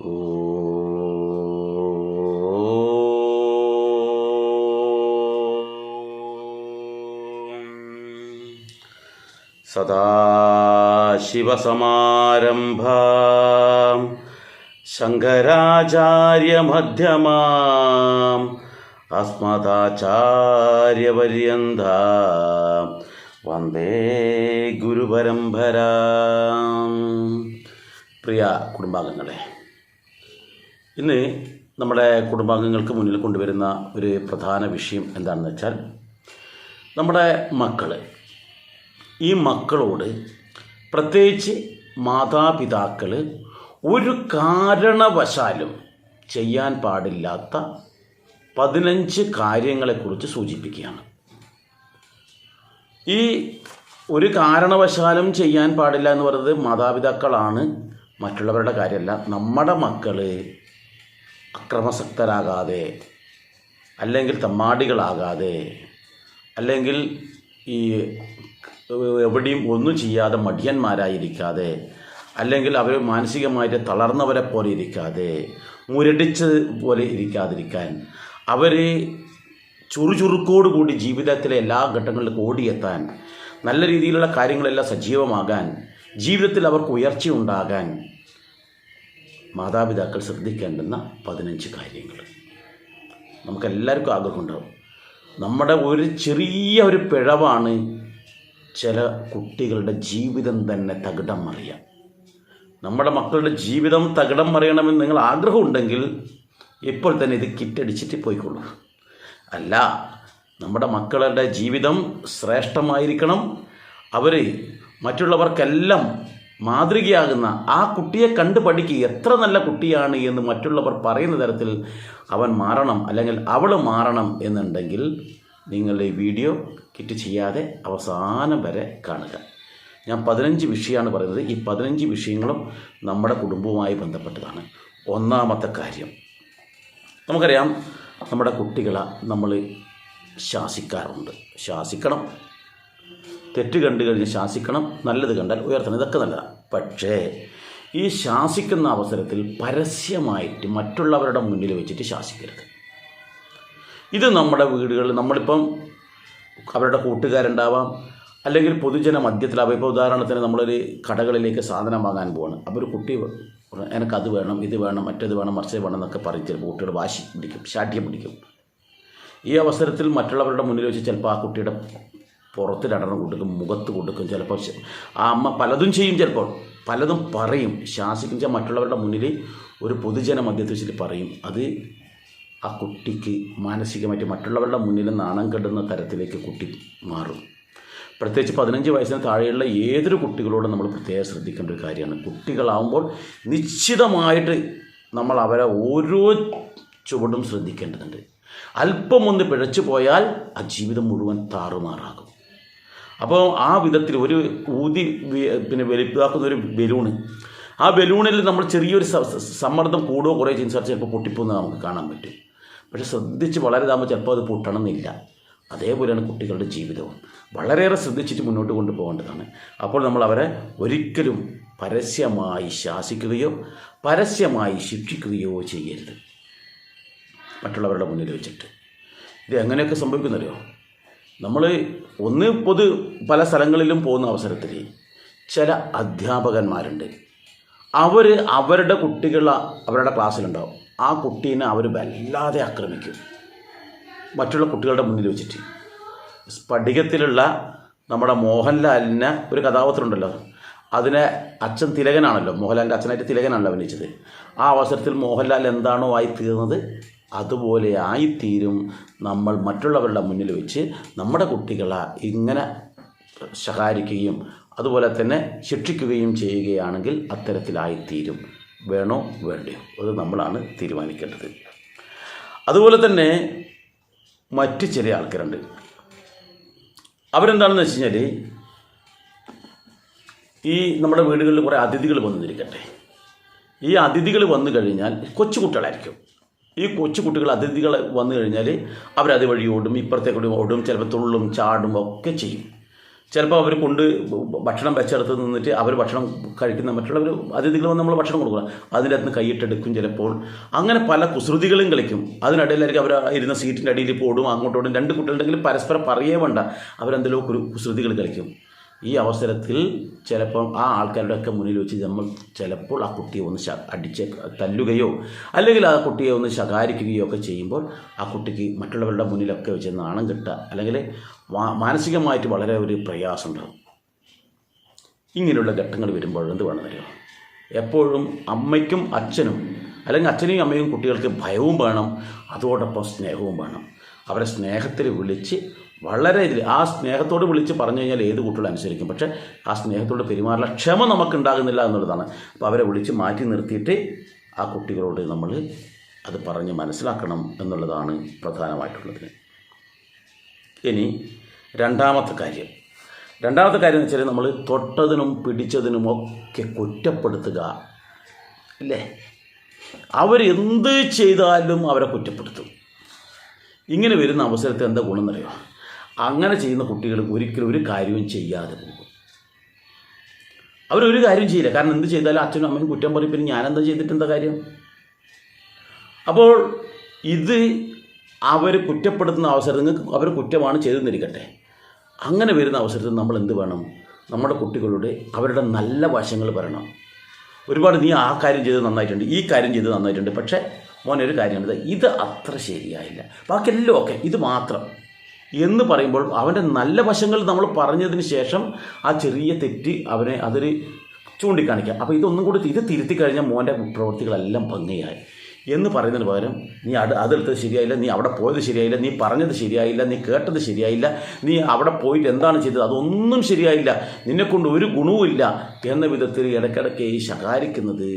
സദാശിവസമാരംഭാം ശങ്കരാചാര്യമധ്യമാം അസ്മദാചാര്യപര്യന്താം വന്ദേ ഗുരുപരമ്പരാം. പ്രിയ കുടുംബാംഗങ്ങളെ, ഇന്ന് നമ്മുടെ കുടുംബാംഗങ്ങൾക്ക് മുന്നിൽ കൊണ്ടുവരുന്ന ഒരു പ്രധാന വിഷയം എന്താണെന്ന് വെച്ചാൽ, നമ്മുടെ ഈ മക്കളോട് പ്രത്യേകിച്ച് മാതാപിതാക്കൾ ഒരു കാരണവശാലും ചെയ്യാൻ പാടില്ലാത്ത 15 കാര്യങ്ങളെക്കുറിച്ച് സൂചിപ്പിക്കുകയാണ്. ഈ ഒരു കാരണവശാലും ചെയ്യാൻ പാടില്ല എന്ന് പറയുന്നത് മാതാപിതാക്കളാണ്, മറ്റുള്ളവരുടെ കാര്യമല്ല. നമ്മുടെ മക്കൾ അക്രമാസക്തരാകാതെ, അല്ലെങ്കിൽ തമ്മാടികളാകാതെ, അല്ലെങ്കിൽ ഈ എവിടെയും ഒന്നും ചെയ്യാതെ മടിയന്മാരായിരിക്കാതെ, അല്ലെങ്കിൽ അവർ മാനസികമായിട്ട് തളർന്നവരെ പോലെ ഇരിക്കാതെ, മുരടിച്ചത് പോലെ ഇരിക്കാതിരിക്കാൻ, അവർ ചുറുചുറുക്കോടുകൂടി ജീവിതത്തിലെ എല്ലാ ഘട്ടങ്ങളിലും ഓടിയെത്താൻ, നല്ല രീതിയിലുള്ള കാര്യങ്ങളെല്ലാം സജീവമാകാൻ, ജീവിതത്തിൽ അവർക്ക് ഉയർച്ചയുണ്ടാകാൻ മാതാപിതാക്കൾ ശ്രദ്ധിക്കേണ്ടുന്ന 15 കാര്യങ്ങൾ. നമുക്കെല്ലാവർക്കും ആഗ്രഹമുണ്ടാവും. നമ്മുടെ ഒരു ചെറിയ ഒരു പിഴവാണ് ചില കുട്ടികളുടെ ജീവിതം തന്നെ തകിടം മറിയാം. നമ്മുടെ മക്കളുടെ ജീവിതം തകിടം മറിയണമെന്ന് നിങ്ങൾ ആഗ്രഹമുണ്ടെങ്കിൽ ഇപ്പോൾ തന്നെ ഇത് കിറ്റടിച്ചിട്ട് പോയിക്കൊള്ളൂ. അല്ല, നമ്മുടെ മക്കളുടെ ജീവിതം ശ്രേഷ്ഠമായിരിക്കണം, അവർ മറ്റുള്ളവർക്കെല്ലാം മാതൃകയാകുന്ന ആ കുട്ടിയെ കണ്ടു പഠിക്കുക. എത്ര നല്ല കുട്ടിയാണ് എന്ന് മറ്റുള്ളവർ പറയുന്ന തരത്തിൽ അവൻ മാറണം, അല്ലെങ്കിൽ അവൾ മാറണം എന്നുണ്ടെങ്കിൽ നിങ്ങളുടെ ഈ വീഡിയോ കിറ്റ് ചെയ്യാതെ അവസാനം വരെ കാണുക. ഞാൻ 15 വിഷയമാണ് പറയുന്നത്. ഈ 15 വിഷയങ്ങളും നമ്മുടെ കുടുംബവുമായി ബന്ധപ്പെട്ടതാണ്. ഒന്നാമത്തെ കാര്യം, നമുക്കറിയാം, നമ്മുടെ കുട്ടികളെ നമ്മൾ ശാസിക്കാറുണ്ട്. ശാസിക്കണം, തെറ്റ് കണ്ടു കഴിഞ്ഞ് ശാസിക്കണം, നല്ലത് കണ്ടാൽ ഉയർത്തണം, ഇതൊക്കെ നല്ലതാണ്. പക്ഷേ ഈ ശാസിക്കുന്ന അവസരത്തിൽ പരസ്യമായിട്ട് മറ്റുള്ളവരുടെ മുന്നിൽ വെച്ചിട്ട് ശാസിക്കരുത്. ഇത് നമ്മുടെ വീടുകളിൽ നമ്മളിപ്പം അവരുടെ കൂട്ടുകാരുണ്ടാവാം, അല്ലെങ്കിൽ പൊതുജന മധ്യത്തിലാവാം. ഇപ്പോൾ ഉദാഹരണത്തിന് നമ്മളൊരു കടകളിലേക്ക് സാധനം വാങ്ങാൻ പോവാണ്. അപ്പോൾ ഒരു കുട്ടി എനിക്കത് വേണം, ഇത് വേണം, മറ്റേത് വേണം, മറിച്ചത് വേണം എന്നൊക്കെ പറഞ്ഞ് ചിലപ്പോൾ കുട്ടിയുടെ വാശി പിടിക്കും, ശാഠ്യം പിടിക്കും. ഈ അവസരത്തിൽ മറ്റുള്ളവരുടെ മുന്നിൽ വെച്ച് ചിലപ്പോൾ ആ കുട്ടിയുടെ പുറത്ത് രണ്ടെണ്ണം കൊടുക്കും, മുഖത്ത് കൊടുക്കും. ചിലപ്പോൾ ആ അമ്മ പലതും ചെയ്യും, ചിലപ്പോൾ പലതും പറയും, ശാസിക്കും. മറ്റുള്ളവരുടെ മുന്നിൽ ഒരു പൊതുജന മധ്യത്തിൽ വെച്ചിട്ട് പറയും. അത് ആ കുട്ടിക്ക് മാനസികമായിട്ട് മറ്റുള്ളവരുടെ മുന്നിൽ നാണം കെടുന്ന തരത്തിലേക്ക് കുട്ടി മാറും. പ്രത്യേകിച്ച് 15 വയസ്സിന് താഴെയുള്ള ഏതൊരു കുട്ടികളോടും നമ്മൾ പ്രത്യേകം ശ്രദ്ധിക്കേണ്ട ഒരു കാര്യമാണ്. കുട്ടികളാവുമ്പോൾ നിശ്ചിതമായിട്ട് നമ്മൾ അവരെ ഓരോ ചുവടും ശ്രദ്ധിക്കേണ്ടതുണ്ട്. അല്പം ഒന്ന് പിഴച്ചു പോയാൽ ആ ജീവിതം മുഴുവൻ താറുമാറാകും. അപ്പോൾ ആ വിധത്തിൽ ഒരു വലുതാക്കുന്ന ഒരു ബലൂണ്, ആ ബലൂണിൽ നമ്മൾ ചെറിയൊരു സമ്മർദ്ദം കൂടുകയോ കുറേ ചെയ്യുന്ന ചിലപ്പോൾ പൊട്ടിപ്പോകുന്നത് നമുക്ക് കാണാൻ പറ്റും. പക്ഷെ ശ്രദ്ധിച്ച് വളരെതാകുമ്പോൾ ചിലപ്പോൾ അത് പൊട്ടണമെന്നില്ല. അതേപോലെയാണ് കുട്ടികളുടെ ജീവിതവും. വളരെയേറെ ശ്രദ്ധിച്ചിട്ട് മുന്നോട്ട് കൊണ്ടുപോകേണ്ടതാണ്. അപ്പോൾ നമ്മൾ അവരെ ഒരിക്കലും പരസ്യമായി ശാസിക്കുകയോ പരസ്യമായി ശിക്ഷിക്കുകയോ ചെയ്യരുത് മറ്റുള്ളവരുടെ മുന്നിൽ വെച്ചിട്ട്. ഇത് എങ്ങനെയൊക്കെ സംഭവിക്കുന്നറിയോ? നമ്മൾ പല സ്ഥലങ്ങളിലും പോകുന്ന അവസരത്തിൽ ചില അധ്യാപകന്മാരുണ്ട്. അവരുടെ കുട്ടികൾ അവരുടെ ക്ലാസ്സിലുണ്ടാവും. ആ കുട്ടീനെ അവർ വല്ലാതെ ആക്രമിക്കും മറ്റുള്ള കുട്ടികളുടെ മുന്നിൽ വെച്ചിട്ട്. സ്ഫടികത്തിലുള്ള നമ്മുടെ മോഹൻലാലിനെ ഒരു കഥാപാത്രമുണ്ടല്ലോ, അതിനെ അച്ഛൻ തിലകനാണല്ലോ, മോഹൻലാലിൻ്റെ അച്ഛനായിട്ട് തിലകനാണല്ലോ അഭിനയിച്ചത്. ആ അവസരത്തിൽ മോഹൻലാൽ എന്താണോ ആയിത്തീർന്നത് അതുപോലെ ആയിത്തീരും നമ്മൾ മറ്റുള്ളവരുടെ മുന്നിൽ വെച്ച് നമ്മുടെ കുട്ടികളെ ഇങ്ങനെ ശകാരിക്കുകയും അതുപോലെ തന്നെ ശിക്ഷിക്കുകയും ചെയ്യുകയാണെങ്കിൽ അത്തരത്തിലായിത്തീരും. വേണോ വേണ്ടയോ അത് നമ്മളാണ് തീരുമാനിക്കേണ്ടത്. അതുപോലെ തന്നെ മറ്റ് ചില ആൾക്കാരുണ്ട്. അവരെന്താണെന്ന് വെച്ച് കഴിഞ്ഞാൽ, ഈ നമ്മുടെ വീടുകളിൽ കുറേ അതിഥികൾ വന്നിരിക്കട്ടെ, ഈ അതിഥികൾ വന്നു കഴിഞ്ഞാൽ കൊച്ചു കുട്ടികളായിരിക്കും. ഈ കൊച്ചു കുട്ടികൾ അതിഥികൾ വന്നു കഴിഞ്ഞാൽ അവരത് വഴി ഓടും, ഇപ്പുറത്തേക്കൂടി ഓടും, ചിലപ്പോൾ തുള്ളും ചാടും ഒക്കെ ചെയ്യും. ചിലപ്പോൾ അവർ ഭക്ഷണം വെച്ചെടുത്ത് നിന്നിട്ട് അവർ ഭക്ഷണം കഴിക്കുന്ന മറ്റുള്ളവർ അതിഥികൾ വന്ന് നമ്മൾ ഭക്ഷണം കൊടുക്കുക, അതിൻ്റെ അകത്ത് നിന്ന് കൈയിട്ടെടുക്കും ചിലപ്പോൾ. അങ്ങനെ പല കുസൃതികളും കളിക്കും. അതിനിടയിലായിരിക്കും അവർ ഇരുന്ന സീറ്റിൻ്റെ അടിയിൽ പോടും അങ്ങോട്ടോടും. രണ്ട് കുട്ടികളുണ്ടെങ്കിലും പരസ്പരം പറയേ വേണ്ട, അവരെന്തെല്ലോ കുസൃതികൾ കളിക്കും. ഈ അവസരത്തിൽ ചിലപ്പം ആ ആൾക്കാരുടെയൊക്കെ മുന്നിൽ വെച്ച് നമ്മൾ ചിലപ്പോൾ ആ കുട്ടിയെ ഒന്ന് അടിച്ച് തല്ലുകയോ അല്ലെങ്കിൽ ആ കുട്ടിയെ ഒന്ന് ശകാരിക്കുകയോ ഒക്കെ ചെയ്യുമ്പോൾ ആ കുട്ടിക്ക് മറ്റുള്ളവരുടെ മുന്നിലൊക്കെ വെച്ച് നാണം കിട്ടുക, അല്ലെങ്കിൽ മാനസികമായിട്ട് വളരെ ഒരു പ്രയാസം ഉണ്ടാകും. ഇങ്ങനെയുള്ള ഘട്ടങ്ങൾ വരുമ്പോൾ എന്ത് വേണമെന്നറിയോ, എപ്പോഴും അമ്മയ്ക്കും അച്ഛനും അല്ലെങ്കിൽ അച്ഛനെയും അമ്മയും കുട്ടികൾക്ക് ഭയവും വേണം, അതോടൊപ്പം സ്നേഹവും വേണം. അവരെ സ്നേഹത്തിൽ വിളിച്ച് വളരെ ആ സ്നേഹത്തോട് വിളിച്ച് പറഞ്ഞു കഴിഞ്ഞാൽ ഏത് കുട്ടികളും അനുസരിക്കും. പക്ഷേ ആ സ്നേഹത്തോട് പെരുമാറുള്ള ക്ഷമ നമുക്കുണ്ടാകുന്നില്ല എന്നുള്ളതാണ്. അപ്പോൾ അവരെ വിളിച്ച് മാറ്റി നിർത്തിയിട്ട് ആ കുട്ടികളോട് നമ്മൾ അത് പറഞ്ഞ് മനസ്സിലാക്കണം എന്നുള്ളതാണ് പ്രധാനമായിട്ടുള്ളത്. ഇനി രണ്ടാമത്തെ കാര്യം എന്ന് വെച്ചാൽ നമ്മൾ തൊട്ടതിനും പിടിച്ചതിനും ഒക്കെ കുറ്റപ്പെടുത്തുക അല്ലേ. അവരെന്ത് ചെയ്താലും അവരെ കുറ്റപ്പെടുത്തും. ഇങ്ങനെ വരുന്ന അവസരത്തിൽ എന്താ ഗുണം എന്നറിയോ, അങ്ങനെ ചെയ്യുന്ന കുട്ടികൾ ഒരിക്കലും ഒരു കാര്യവും ചെയ്യാതെ പോകും. അവരൊരു കാര്യം ചെയ്യില്ല. കാരണം എന്ത് ചെയ്താലും അച്ഛനും അമ്മയും കുറ്റം പറയും, പിന്നെ ഞാനെന്താ ചെയ്തിട്ട് എന്താ കാര്യം. അപ്പോൾ ഇത് അവർ കുറ്റപ്പെടുത്തുന്ന അവസരത്തിൽ നിങ്ങൾക്ക് അവർ കുറ്റമാണ് ചെയ്തെന്നിരിക്കട്ടെ, അങ്ങനെ വരുന്ന അവസരത്തിൽ നമ്മൾ എന്ത് വേണം, നമ്മുടെ കുട്ടികളോട് അവരുടെ നല്ല വശങ്ങൾ പറയണം. ഒരുപാട് നീ ആ കാര്യം ചെയ്ത് നന്നായിട്ടുണ്ട്, ഈ കാര്യം ചെയ്ത് നന്നായിട്ടുണ്ട്, പക്ഷേ മോനെ ഒരു കാര്യമുണ്ട്, ഇത് അത്ര ശരിയായില്ല, ബാക്കിയെല്ലാം ഓക്കെ, ഇത് മാത്രം എന്ന് പറയുമ്പോൾ അവൻ്റെ നല്ല വശങ്ങൾ നമ്മൾ പറഞ്ഞതിന് ശേഷം ആ ചെറിയ തെറ്റ് അവനെ അതൊരു ചൂണ്ടിക്കാണിക്കാം. അപ്പോൾ ഇതൊന്നും കൂടി ഇത് തിരുത്തി കഴിഞ്ഞാൽ മോൻ്റെ പ്രവൃത്തികളെല്ലാം ഭംഗിയായി എന്ന് പറയുന്നതിന് പകരം നീ അതെടുത്തത് ശരിയായില്ല, നീ അവിടെ പോയത് ശരിയായില്ല, നീ പറഞ്ഞത് ശരിയായില്ല, നീ കേട്ടത് ശരിയായില്ല, നീ അവിടെ പോയിട്ട് എന്താണ് ചെയ്തത് അതൊന്നും ശരിയായില്ല, നിന്നെക്കൊണ്ട് ഒരു ഗുണവുമില്ല എന്ന വിധത്തിൽ ഇടയ്ക്കിടയ്ക്ക് ഈ ശകാരിക്കുന്നത്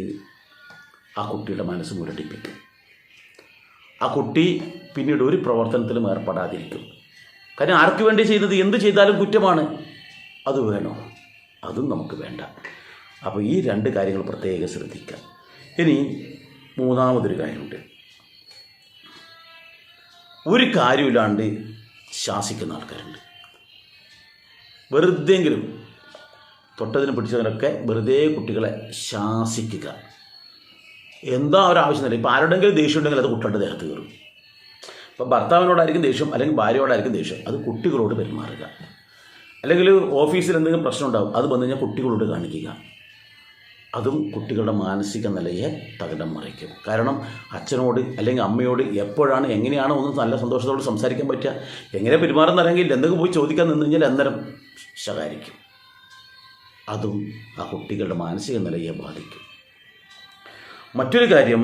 ആ കുട്ടിയുടെ മനസ്സ് മുരടിപ്പിക്കും. ആ കുട്ടി പിന്നീട് ഒരു പ്രവർത്തനത്തിലും ഏർപ്പെടാതിരിക്കും. കാരണം ആർക്ക് വേണ്ടി ചെയ്തത്, എന്ത് ചെയ്താലും കുറ്റമാണ്. അത് വേണോ, അതും നമുക്ക് വേണ്ട. അപ്പോൾ ഈ രണ്ട് കാര്യങ്ങൾ പ്രത്യേകം ശ്രദ്ധിക്കുക. ഇനി മൂന്നാമതൊരു കാര്യമുണ്ട്. ഒരു കാര്യമില്ലാണ്ട് ശാസിക്കുന്ന ആൾക്കാരുണ്ട്. വെറുതെങ്കിലും തൊട്ടതിന് പിടിച്ചതിനൊക്കെ വെറുതെ കുട്ടികളെ ശാസിക്കുക. എന്താ ഒരാവശ്യമില്ല. ഇപ്പോൾ ആരുടെങ്കിലും ദേഷ്യം ഉണ്ടെങ്കിൽ അത് കുട്ടികളുടെ ദേഹത്ത് കയറും. ഇപ്പോൾ ഭർത്താവിനോടായിരിക്കും ദേഷ്യം, അല്ലെങ്കിൽ ഭാര്യയോടായിരിക്കും ദേഷ്യം, അത് കുട്ടികളോട് പെരുമാറുക. അല്ലെങ്കിൽ ഓഫീസിൽ എന്തെങ്കിലും പ്രശ്നം ഉണ്ടാകും, അത് വന്നു കഴിഞ്ഞാൽ കുട്ടികളോട് കാണിക്കുക. അതും കുട്ടികളുടെ മാനസിക നിലയെ തകിടം മറിക്കും. കാരണം അച്ഛനോട് അല്ലെങ്കിൽ അമ്മയോട് എപ്പോഴാണ് എങ്ങനെയാണ് ഒന്ന് നല്ല സന്തോഷത്തോട് സംസാരിക്കാൻ പറ്റുക, എങ്ങനെ പെരുമാറുന്നറിയെങ്കിൽ എന്തെങ്കിലും പോയി ചോദിക്കാൻ നിന്ന് കഴിഞ്ഞാൽ അന്നേരം ശകാരിക്കും. അതും ആ കുട്ടികളുടെ മാനസിക നിലയെ ബാധിക്കും. മറ്റൊരു കാര്യം,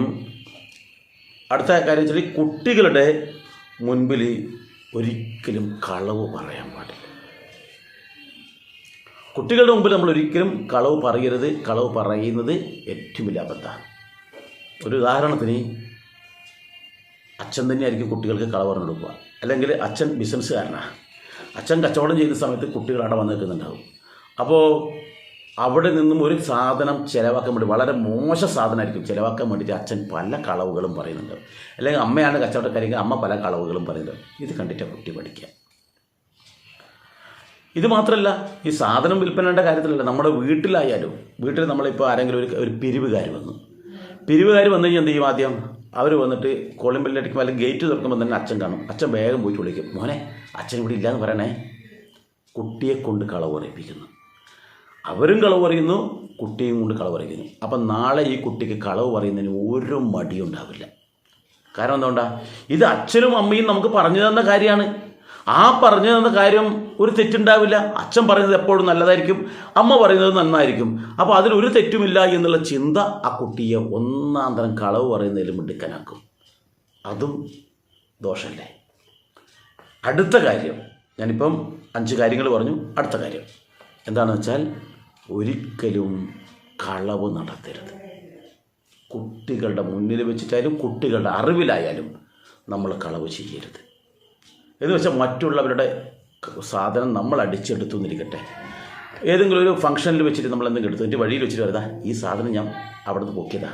അടുത്ത കാര്യം വെച്ചാൽ കുട്ടികളുടെ മുൻപിൽ ഒരിക്കലും കളവ് പറയാൻ പാടില്ല. കുട്ടികളുടെ മുമ്പിൽ നമ്മൾ ഒരിക്കലും കളവ് പറയരുത്. കളവ് പറയുന്നത് ഏറ്റവും വലിയ അബദ്ധമാണ്. ഒരു ഉദാഹരണത്തിന്, അച്ഛൻ തന്നെയായിരിക്കും കുട്ടികൾക്ക് കളവ് പറഞ്ഞു കൊടുക്കുക. അല്ലെങ്കിൽ അച്ഛൻ ബിസിനസ്സുകാരനാണ്, അച്ഛൻ കച്ചവടം ചെയ്യുന്ന സമയത്ത് കുട്ടികൾ അവിടെ വന്ന് നിൽക്കുന്നുണ്ടാവും. അപ്പോൾ അവിടെ നിന്നും ഒരു സാധനം ചിലവാക്കാൻ വേണ്ടി, വളരെ മോശം സാധനമായിരിക്കും ചിലവാക്കാൻ വേണ്ടിയിട്ട് അച്ഛൻ പല കളവുകളും പറയുന്നുണ്ട്. അല്ലെങ്കിൽ അമ്മയാണ് കച്ചവടക്കാരെങ്കിൽ അമ്മ പല കളവുകളും പറയുന്നുണ്ട്. ഇത് കണ്ടിട്ട് കുട്ടി പഠിക്കുക. ഇത് മാത്രമല്ല, ഈ സാധനം വിൽപ്പനയുടെ കാര്യത്തിലല്ല, നമ്മുടെ വീട്ടിലായാലും, വീട്ടിൽ നമ്മളിപ്പോൾ ആരെങ്കിലും ഒരു പിരിവുകാർ വന്നു കഴിഞ്ഞാൽ എന്ത് ചെയ്യും, ആദ്യം അവർ വന്നിട്ട് കോളിംഗ് ബെല്ലടിക്കുമ്പോൾ അല്ലെങ്കിൽ ഗേറ്റ് തുറക്കുമ്പോൾ തന്നെ അച്ഛൻ കാണും. അച്ഛൻ വേഗം പോയിട്ട് വിളിക്കും, മോനെ അച്ഛൻ ഇവിടെ ഇല്ലയെന്ന് പറയണേ. കുട്ടിയെ കൊണ്ട് കളവ് പറയിപ്പിക്കുന്നു. അവരും കളവ് പറയുന്നു, കുട്ടിയും കൊണ്ട് കളവ് പറയിക്കുന്നു. അപ്പം നാളെ ഈ കുട്ടിക്ക് കളവ് പറയുന്നതിന് ഒരു മടിയുണ്ടാവില്ല. കാരണം എന്തുകൊണ്ടാണ്, ഇത് അച്ഛനും അമ്മയും നമുക്ക് പറഞ്ഞു തന്ന കാര്യമാണ്. ആ പറഞ്ഞു തന്ന കാര്യം ഒരു തെറ്റുണ്ടാവില്ല. അച്ഛൻ പറയുന്നത് എപ്പോഴും നല്ലതായിരിക്കും, അമ്മ പറയുന്നത് നന്നായിരിക്കും. അപ്പോൾ അതിലൊരു തെറ്റുമില്ല എന്നുള്ള ചിന്ത ആ കുട്ടിയെ ഒന്നാം തരം കളവ് പറയുന്നതിലും മിടുക്കനാക്കും. അതും ദോഷമല്ലേ. അടുത്ത കാര്യം, ഞാനിപ്പം 5 കാര്യങ്ങൾ പറഞ്ഞു. അടുത്ത കാര്യം എന്താണെന്ന് വെച്ചാൽ, ഒരിക്കലും കളവ് നടത്തരുത്. കുട്ടികളുടെ മുന്നിൽ വെച്ചിട്ടായാലും കുട്ടികളുടെ അറിവിലായാലും നമ്മൾ കളവ് ചെയ്യരുത്. എന്ന് വെച്ചാൽ മറ്റുള്ളവരുടെ സാധനം നമ്മൾ അടിച്ചെടുത്തു എന്നിരിക്കട്ടെ, ഏതെങ്കിലും ഒരു ഫംഗ്ഷനിൽ വെച്ചിട്ട് നമ്മൾ എന്തെങ്കിലും എടുത്തു, എൻ്റെ വഴിയിൽ വെച്ചിട്ട് വരുതാ ഈ സാധനം ഞാൻ അവിടെ നിന്ന് പൊക്കിയതാ,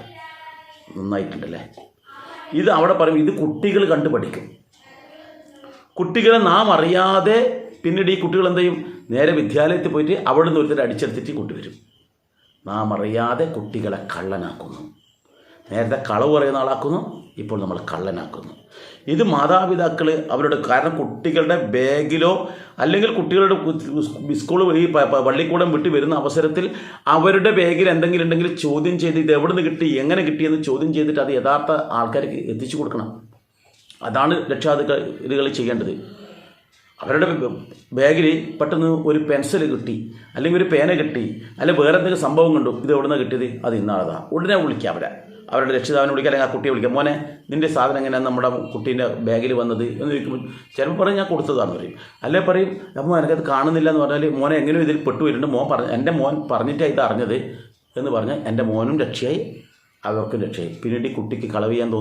നന്നായിട്ടുണ്ടല്ലേ. ഇത് അവിടെ പറയും, ഇത് കുട്ടികൾ കണ്ടു പഠിക്കും. കുട്ടികളെ നാം അറിയാതെ പിന്നീട് ഈ കുട്ടികൾ എന്ത് ചെയ്യും? നേരെ വിദ്യാലയത്തിൽ പോയിട്ട് അവിടെ നിന്ന് ഒരുത്തർ അടിച്ചെടുത്തിട്ട് കൊണ്ടുവരും. നാം അറിയാതെ കുട്ടികളെ കള്ളനാക്കുന്നു. നേരത്തെ കളവ് പറയുന്ന ആളാക്കുന്നു, ഇപ്പോൾ നമ്മൾ കള്ളനാക്കുന്നു. ഇത് മാതാപിതാക്കൾ അവരുടെ, കാരണം കുട്ടികളുടെ ബാഗിലോ അല്ലെങ്കിൽ കുട്ടികളുടെ സ്കൂൾ ഈ പള്ളിക്കൂടം വിട്ട് വരുന്ന അവസരത്തിൽ അവരുടെ ബാഗിൽ എന്തെങ്കിലും ഉണ്ടെങ്കിൽ ചോദ്യം ചെയ്ത് ഇത് എവിടെ നിന്ന് കിട്ടി, എങ്ങനെ കിട്ടിയെന്ന് ചോദ്യം ചെയ്തിട്ട് അത് യഥാർത്ഥ ആൾക്കാർക്ക് എത്തിച്ചു കൊടുക്കണം. അതാണ് രക്ഷാധികാരികൾ ചെയ്യേണ്ടത്. അവരുടെ ബാഗിൽ പെട്ടെന്ന് ഒരു പെൻസിൽ കിട്ടി, അല്ലെങ്കിൽ ഒരു പേന കിട്ടി, അല്ലെങ്കിൽ വേറെ എന്തെങ്കിലും സംഭവം കണ്ടു, ഇത് എവിടെ നിന്നാണ് കിട്ടിയത്, അത് ഇന്നാളതാണ്, ഉടനെ വിളിക്കുക അവരുടെ രക്ഷിതാവിനെ വിളിക്കുക, അല്ലെങ്കിൽ ആ കുട്ടിയെ വിളിക്കുക. മോനെ, നിൻ്റെ സാധനം എങ്ങനെയാണ് നമ്മുടെ കുട്ടീൻ്റെ ബാഗിൽ വന്നത് എന്ന് ചോദിക്കുമ്പോൾ ചിലപ്പോൾ പറയും ഞാൻ കൊടുത്തതാണെന്ന് പറയും. അല്ലെ പറയും അപ്പോൾ എനിക്കത് കാണുന്നില്ല എന്ന് പറഞ്ഞാൽ മോനെ എങ്ങനെയോ ഇതിൽ പെട്ടുപോയിട്ടുണ്ട്, എൻ്റെ മോൻ പറഞ്ഞിട്ടാണ് ഇത് അറിഞ്ഞത് എന്ന് പറഞ്ഞ് എൻ്റെ മോനും രക്ഷയായി, അവർക്കും രക്ഷയായി. പിന്നീട് ഈ കുട്ടിക്ക് കളവ് ചെയ്യാൻ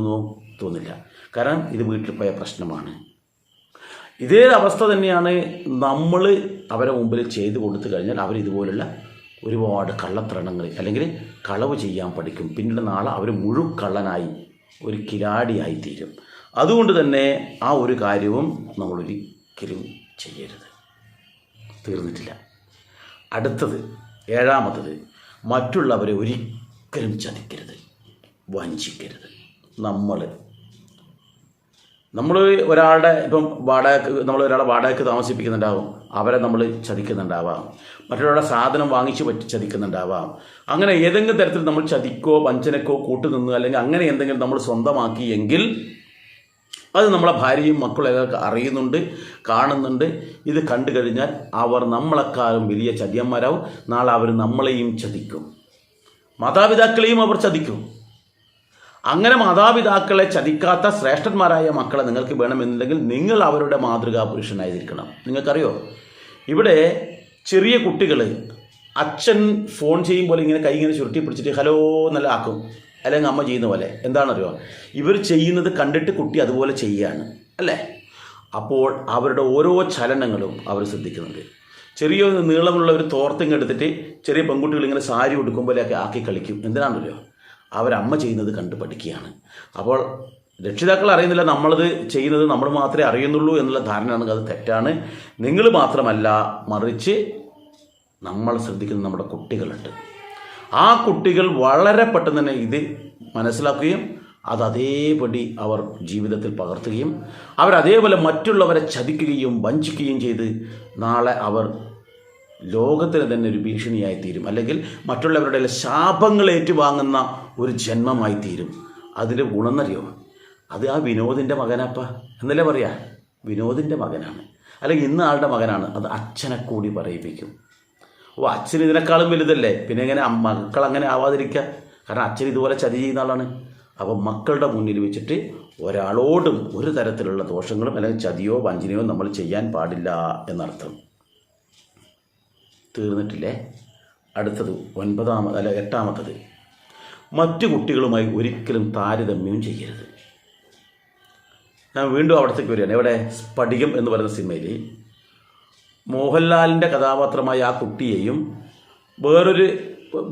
തോന്നില്ല. കാരണം ഇത് വീട്ടിൽ പോയ പ്രശ്നമാണ്. ഇതേ അവസ്ഥ തന്നെയാണ് നമ്മൾ അവരെ മുമ്പിൽ ചെയ്തു കൊടുത്തു കഴിഞ്ഞാൽ അവർ ഇതുപോലുള്ള ഒരുപാട് കള്ളത്തരണങ്ങൾ അല്ലെങ്കിൽ കളവ് ചെയ്യാൻ പഠിക്കും. പിന്നീട് നാളെ അവർ മുഴുക്കള്ളനായി ഒരു കിരാടിയായി തീരും. അതുകൊണ്ട് തന്നെ ആ ഒരു കാര്യവും നമ്മളൊരിക്കലും ചെയ്യരുത്. തീർന്നിട്ടില്ല. അടുത്തത്, ഏഴാമത്തത്, മറ്റുള്ളവരെ ഒരിക്കലും ചതിക്കരുത്, വഞ്ചിക്കരുത്. നമ്മൾ ഒരാളുടെ ഒരാളെ വാടകയ്ക്ക് താമസിപ്പിക്കുന്നുണ്ടാവും, അവരെ നമ്മൾ ചതിക്കുന്നുണ്ടാവാം. മറ്റൊരാളുടെ സാധനം വാങ്ങിച്ച് ചതിക്കുന്നുണ്ടാവാം. അങ്ങനെ ഏതെങ്കിലും തരത്തിൽ നമ്മൾ ചതിക്കോ വഞ്ചനക്കോ കൂട്ടുനിന്ന് അല്ലെങ്കിൽ അങ്ങനെ എന്തെങ്കിലും നമ്മൾ സ്വന്തമാക്കി എങ്കിൽ അത് നമ്മളെ ഭാര്യയും മക്കളൊക്കെ അറിയുന്നുണ്ട്, കാണുന്നുണ്ട്. ഇത് കണ്ടു കഴിഞ്ഞാൽ അവർ നമ്മളെക്കാളും വലിയ ചതിയന്മാരാവും. നാളെ അവർ നമ്മളെയും ചതിക്കും, മാതാപിതാക്കളെയും അവർ ചതിക്കും. അങ്ങനെ മാതാപിതാക്കളെ ചതിക്കാത്ത ശ്രേഷ്ഠന്മാരായ മക്കളെ നിങ്ങൾക്ക് വേണമെന്നുണ്ടെങ്കിൽ നിങ്ങൾ അവരുടെ മാതൃകാ പുരുഷനായിരിക്കണം. നിങ്ങൾക്കറിയോ, ഇവിടെ ചെറിയ കുട്ടികൾ അച്ഛൻ ഫോൺ ചെയ്യുമ്പോൾ ഇങ്ങനെ കൈ ഇങ്ങനെ ചുരുട്ടി പിടിച്ചിട്ട് ഹലോ എന്നല്ല ആക്കും, അല്ലെങ്കിൽ അമ്മ ചെയ്യുന്ന പോലെ. എന്താണെന്നറിയോ, ഇവർ ചെയ്യുന്നത് കണ്ടിട്ട് കുട്ടി അതുപോലെ ചെയ്യുകയാണ് അല്ലേ? അപ്പോൾ അവരുടെ ഓരോ ചലനങ്ങളും അവർ ശ്രദ്ധിക്കുന്നുണ്ട്. ചെറിയ നീളമുള്ള ഒരു തോർത്തിങ് എടുത്തിട്ട് ചെറിയ പെൺകുട്ടികൾ ഇങ്ങനെ സാരി ഉടുക്കുമ്പോഴൊക്കെ ആക്കി കളിക്കും. എന്തിനാണല്ലോ, അവരമ്മ ചെയ്യുന്നത് കണ്ട് പഠിക്കുകയാണ്. അപ്പോൾ രക്ഷിതാക്കൾ അറിയുന്നില്ല നമ്മളത് ചെയ്യുന്നത് നമ്മൾ മാത്രമേ അറിയുന്നുള്ളൂ എന്നുള്ള ധാരണയാണ്. അത് തെറ്റാണ്. നിങ്ങൾ മാത്രമല്ല, മറിച്ച് നമ്മൾ ശ്രദ്ധിക്കുന്ന നമ്മുടെ കുട്ടികളുണ്ട്. ആ കുട്ടികൾ വളരെ പെട്ടെന്ന് തന്നെ ഇത് മനസ്സിലാക്കുകയും അത് അതേപടി അവർ ജീവിതത്തിൽ പകർത്തുകയും അവരതേപോലെ മറ്റുള്ളവരെ ചതിക്കുകയും വഞ്ചിക്കുകയും ചെയ്ത് നാളെ അവർ ലോകത്തിന് തന്നെ ഒരു ഭീഷണിയായി തീരും, അല്ലെങ്കിൽ മറ്റുള്ളവരുടെ ശാപങ്ങൾ ഏറ്റുവാങ്ങുന്ന ഒരു ജന്മമായി തീരും. അതിൽ ഗുണമെന്നറിയോ, അത് ആ വിനോദിൻ്റെ മകനാപ്പ എന്നല്ലേ പറയാ, വിനോദിൻ്റെ മകനാണ്, അല്ലെങ്കിൽ ഇന്ന ആളുടെ മകനാണ്, അത് അച്ഛനെ കൂടി പറയിപ്പിക്കും. അച്ഛൻ ഇതിനേക്കാളും വലുതല്ലേ, പിന്നെ എങ്ങനെ മക്കൾ അങ്ങനെ ആവാതിരിക്കുക? കാരണം അച്ഛൻ ഇതുപോലെ ചതി ചെയ്യുന്ന ആളാണ്. അപ്പോൾ മക്കളുടെ മുന്നിൽ വെച്ചിട്ട് ഒരാളോടും ഒരു തരത്തിലുള്ള ദോഷങ്ങളും അല്ലെങ്കിൽ ചതിയോ വഞ്ചനയോ നമ്മൾ ചെയ്യാൻ പാടില്ല എന്നർത്ഥം. തീർന്നിട്ടില്ലേ? അടുത്തത് എട്ടാമത്തത്, മറ്റു കുട്ടികളുമായി ഒരിക്കലും താരതമ്യം ചെയ്യരുത്. ഞാൻ വീണ്ടും അവിടത്തേക്ക് വരികയാണ്. ഇവിടെ സ്ഫടികം എന്ന് പറയുന്ന സിനിമയിൽ മോഹൻലാലിൻ്റെ കഥാപാത്രമായ ആ കുട്ടിയെയും വേറൊരു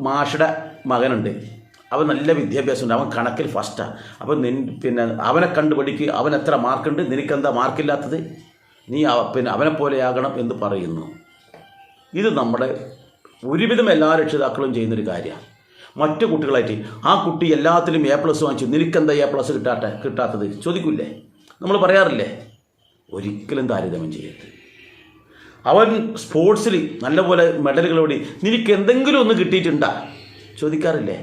മാഷയുടെ മകനുണ്ട്, അവൻ നല്ല വിദ്യാഭ്യാസമുണ്ട്, അവൻ കണക്കിൽ ഫസ്റ്റാണ്. അപ്പം പിന്നെ അവനെ കണ്ടുപിടിക്കുക, അവൻ എത്ര മാർക്കുണ്ട്, നിനക്കെന്താ മാർക്കില്ലാത്തത്, നീ അവനെപ്പോലെയാകണം എന്ന് പറയുന്നു. ഇത് നമ്മുടെ ഒരുവിധം എല്ലാ രക്ഷിതാക്കളും ചെയ്യുന്നൊരു കാര്യമാണ്. മറ്റു കുട്ടികളായിട്ട് ആ കുട്ടി എല്ലാത്തിലും A+ വാങ്ങിച്ചു, നിനക്കെന്താ A+ കിട്ടാത്തത് ചോദിക്കൂലേ? നമ്മൾ പറയാറില്ലേ? ഒരിക്കലും താരതമ്യം ചെയ്യരുത്. അവൻ സ്പോർട്സിൽ നല്ലപോലെ മെഡലുകളോടി, നിനക്ക് എന്തെങ്കിലും ഒന്ന് കിട്ടിയിട്ടുണ്ടാ ചോദിക്കാറില്ലേ?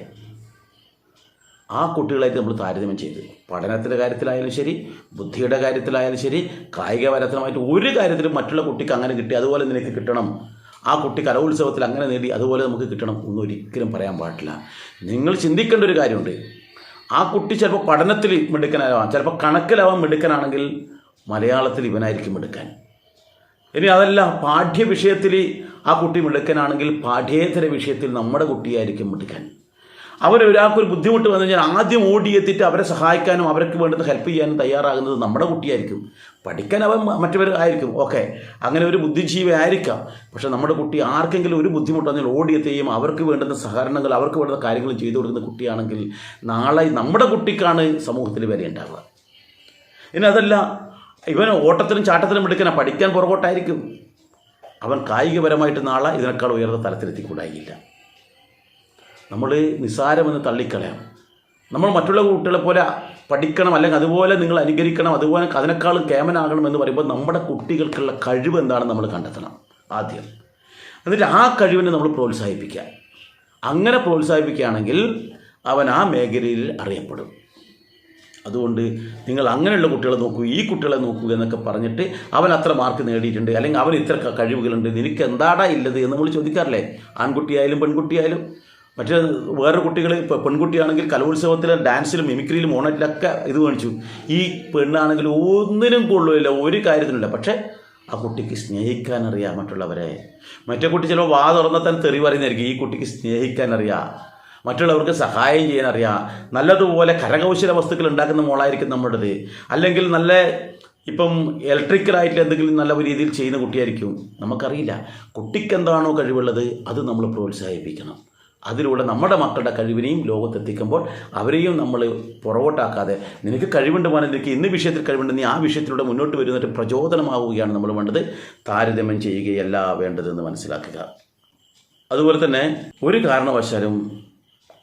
ആ കുട്ടികളായിട്ട് നമ്മൾ താരതമ്യം ചെയ്ത് പഠനത്തിൻ്റെ കാര്യത്തിലായാലും ശരി, ബുദ്ധിയുടെ കാര്യത്തിലായാലും ശരി, കായികപരമായിട്ട് ഒരു കാര്യത്തിലും മറ്റുള്ള കുട്ടിക്ക് അങ്ങനെ കിട്ടി അതുപോലെ നിനക്ക് കിട്ടണം, ആ കുട്ടി കലോത്സവത്തിൽ അങ്ങനെ നേടി അതുപോലെ നമുക്ക് കിട്ടണം ഒന്നും ഒരിക്കലും പറയാൻ പാടില്ല. നിങ്ങൾ ചിന്തിക്കേണ്ട ഒരു കാര്യമുണ്ട്. ആ കുട്ടി ചിലപ്പോൾ പഠനത്തിൽ മിടുക്കനാവാം, ചിലപ്പോൾ കണക്കിലാവാൻ മിടുക്കനാണെങ്കിൽ മലയാളത്തിൽ ഇവനായിരിക്കും മിടുക്കൻ. ഇനി അതല്ല, പാഠ്യവിഷയത്തിൽ ആ കുട്ടി മിടുക്കനാണെങ്കിൽ പാഠ്യേതര വിഷയത്തിൽ നമ്മുടെ കുട്ടിയായിരിക്കും മിടുക്കൻ. ഒരാൾക്കൊരു ബുദ്ധിമുട്ട് വന്നു കഴിഞ്ഞാൽ ആദ്യം ഓടിയെത്തിയിട്ട് അവരെ സഹായിക്കാനും അവർക്ക് വേണ്ടുന്ന ഹെൽപ്പ് ചെയ്യാനും തയ്യാറാകുന്നത് നമ്മുടെ കുട്ടിയായിരിക്കും. പഠിക്കാൻ അവൻ മറ്റവർ ആയിരിക്കും, ഓക്കെ, അങ്ങനെ ഒരു ബുദ്ധിജീവി ആയിരിക്കാം. പക്ഷെ നമ്മുടെ കുട്ടി ആർക്കെങ്കിലും ഒരു ബുദ്ധിമുട്ട് വന്നാൽ ഓടിയെത്തുകയും അവർക്ക് വേണ്ടുന്ന സഹകരണങ്ങൾ അവർക്ക് വേണ്ടുന്ന കാര്യങ്ങൾ ചെയ്തു കൊടുക്കുന്ന കുട്ടിയാണെങ്കിൽ നാളെ നമ്മുടെ കുട്ടിക്കാണ് സമൂഹത്തിൽ വിലയുണ്ടാവുക. ഇനി അതല്ല, ഇവൻ ഓട്ടത്തിലും ചാട്ടത്തിലും എടുക്കണം, പഠിക്കാൻ പുറകോട്ടായിരിക്കും. അവൻ കായികപരമായിട്ട് നാളെ ഇതിനേക്കാൾ ഉയർന്ന തലത്തിലെത്തിക്കൂടായില്ല. നമ്മൾ നിസ്സാരമെന്ന് തള്ളിക്കളയാം. നമ്മൾ മറ്റുള്ള കുട്ടികളെ പോലെ പഠിക്കണം, അല്ലെങ്കിൽ അതുപോലെ നിങ്ങൾ അനുകരിക്കണം, അതുപോലെ അതിനേക്കാളും കേമനാകണം എന്ന് പറയുമ്പോൾ നമ്മുടെ കുട്ടികൾക്കുള്ള കഴിവ് എന്താണെന്ന് നമ്മൾ കണ്ടെത്തണം ആദ്യം. എന്നിട്ട് ആ കഴിവിനെ നമ്മൾ പ്രോത്സാഹിപ്പിക്കുക. അങ്ങനെ പ്രോത്സാഹിപ്പിക്കുകയാണെങ്കിൽ അവൻ ആ മേഖലയിൽ അറിയപ്പെടും. അതുകൊണ്ട് നിങ്ങൾ അങ്ങനെയുള്ള കുട്ടികളെ നോക്കൂ, ഈ കുട്ടികളെ നോക്കൂ എന്നൊക്കെ പറഞ്ഞിട്ട് അവൻ അത്ര മാർക്ക് നേടിയിട്ടുണ്ട്, അല്ലെങ്കിൽ അവൻ ഇത്ര കഴിവുകളുണ്ട്, നിനക്ക് എന്താടാ ഇല്ലത് എന്ന് നമ്മൾ ചോദിക്കാറില്ലേ? ആൺകുട്ടിയായാലും പെൺകുട്ടിയായാലും. മറ്റേ വേറെ കുട്ടികൾ ഇപ്പോൾ പെൺകുട്ടിയാണെങ്കിൽ കലോത്സവത്തിൽ ഡാൻസിലും മിമിക്രിയിലും ഓണറ്റിലൊക്കെ ഇത് മേടിച്ചു. ഈ പെണ്ണാണെങ്കിൽ ഒന്നിനും കൊള്ളില്ല, ഒരു കാര്യത്തിനില്ല. പക്ഷേ ആ കുട്ടിക്ക് സ്നേഹിക്കാനറിയാം മറ്റുള്ളവരെ. മറ്റേ കുട്ടി ചിലപ്പോൾ വാ തുറന്നാൽ തന്നെ തെറി പറയുന്നതായിരിക്കും. ഈ കുട്ടിക്ക് സ്നേഹിക്കാനറിയാം, മറ്റുള്ളവർക്ക് സഹായം ചെയ്യാനറിയാം, നല്ലതുപോലെ കരകൗശല വസ്തുക്കൾ ഉണ്ടാക്കുന്ന മോളായിരിക്കും നമ്മുടേത്. അല്ലെങ്കിൽ നല്ല ഇപ്പം ഇലക്ട്രിക്കലായിട്ട് എന്തെങ്കിലും നല്ല രീതിയിൽ ചെയ്യുന്ന കുട്ടിയായിരിക്കും. നമുക്കറിയില്ല. കുട്ടിക്ക് എന്താണോ കഴിവുള്ളത് അത് നമ്മൾ പ്രോത്സാഹിപ്പിക്കണം. അതിലൂടെ നമ്മുടെ മക്കളുടെ കഴിവിനെയും ലോകത്തെത്തിക്കുമ്പോൾ അവരെയും നമ്മൾ പുറകോട്ടാക്കാതെ, നിനക്ക് കഴിവുണ്ട് മോനെ, നിനക്ക് ഇന്ന് വിഷയത്തിൽ കഴിവുണ്ട്, നീ ആ വിഷയത്തിലൂടെ മുന്നോട്ട് വരുന്നിട്ട് പ്രചോദനമാവുകയാണ് നമ്മൾ വേണ്ടത്. താരതമ്യം ചെയ്യുകയല്ല വേണ്ടതെന്ന് മനസ്സിലാക്കുക. അതുപോലെ തന്നെ ഒരു കാരണവശാലും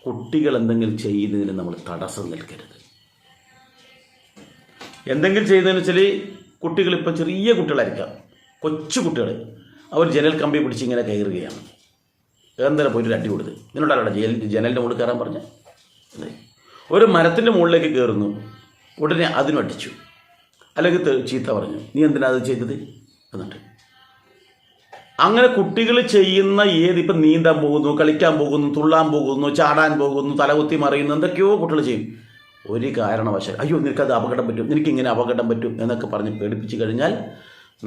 കുട്ടികൾ എന്തെങ്കിലും ചെയ്യുന്നതിന് നമ്മൾ തടസ്സം നിൽക്കരുത്. എന്തെങ്കിലും ചെയ്യുന്നതെന്ന് വെച്ചാൽ കുട്ടികൾ ഇപ്പം ചെറിയ കുട്ടികളായിരിക്കാം, കൊച്ചു കുട്ടികൾ, അവർ ജനൽ കമ്പി പിടിച്ച് ഇങ്ങനെ കയറുകയാണ്. എന്തായാലും പോയിട്ട് അടി കൊടുത്ത്, നിന്നോടല്ല ജനലിൻ്റെ മുകളിൽ കയറാൻ പറഞ്ഞ. ഒരു മരത്തിൻ്റെ മുകളിലേക്ക് കയറുന്നു, ഉടനെ അതിനും അടിച്ചു, അല്ലെങ്കിൽ ചീത്ത പറഞ്ഞു, നീ എന്തിനാ അത് ചെയ്തത് എന്നിട്ട്. അങ്ങനെ കുട്ടികൾ ചെയ്യുന്ന ഇപ്പം നീന്താൻ പോകുന്നു, കളിക്കാൻ പോകുന്നു, തുള്ളാൻ പോകുന്നു, ചാടാൻ പോകുന്നു, തലകുത്തി മറിയുന്നു, എന്തൊക്കെയോ കുട്ടികൾ ചെയ്യും. ഒരു കാരണവശാൽ അയ്യോ നിനക്കത് അപകടം പറ്റും, നിനക്കിങ്ങനെ അപകടം പറ്റും എന്നൊക്കെ പറഞ്ഞ് പേടിപ്പിച്ച് കഴിഞ്ഞാൽ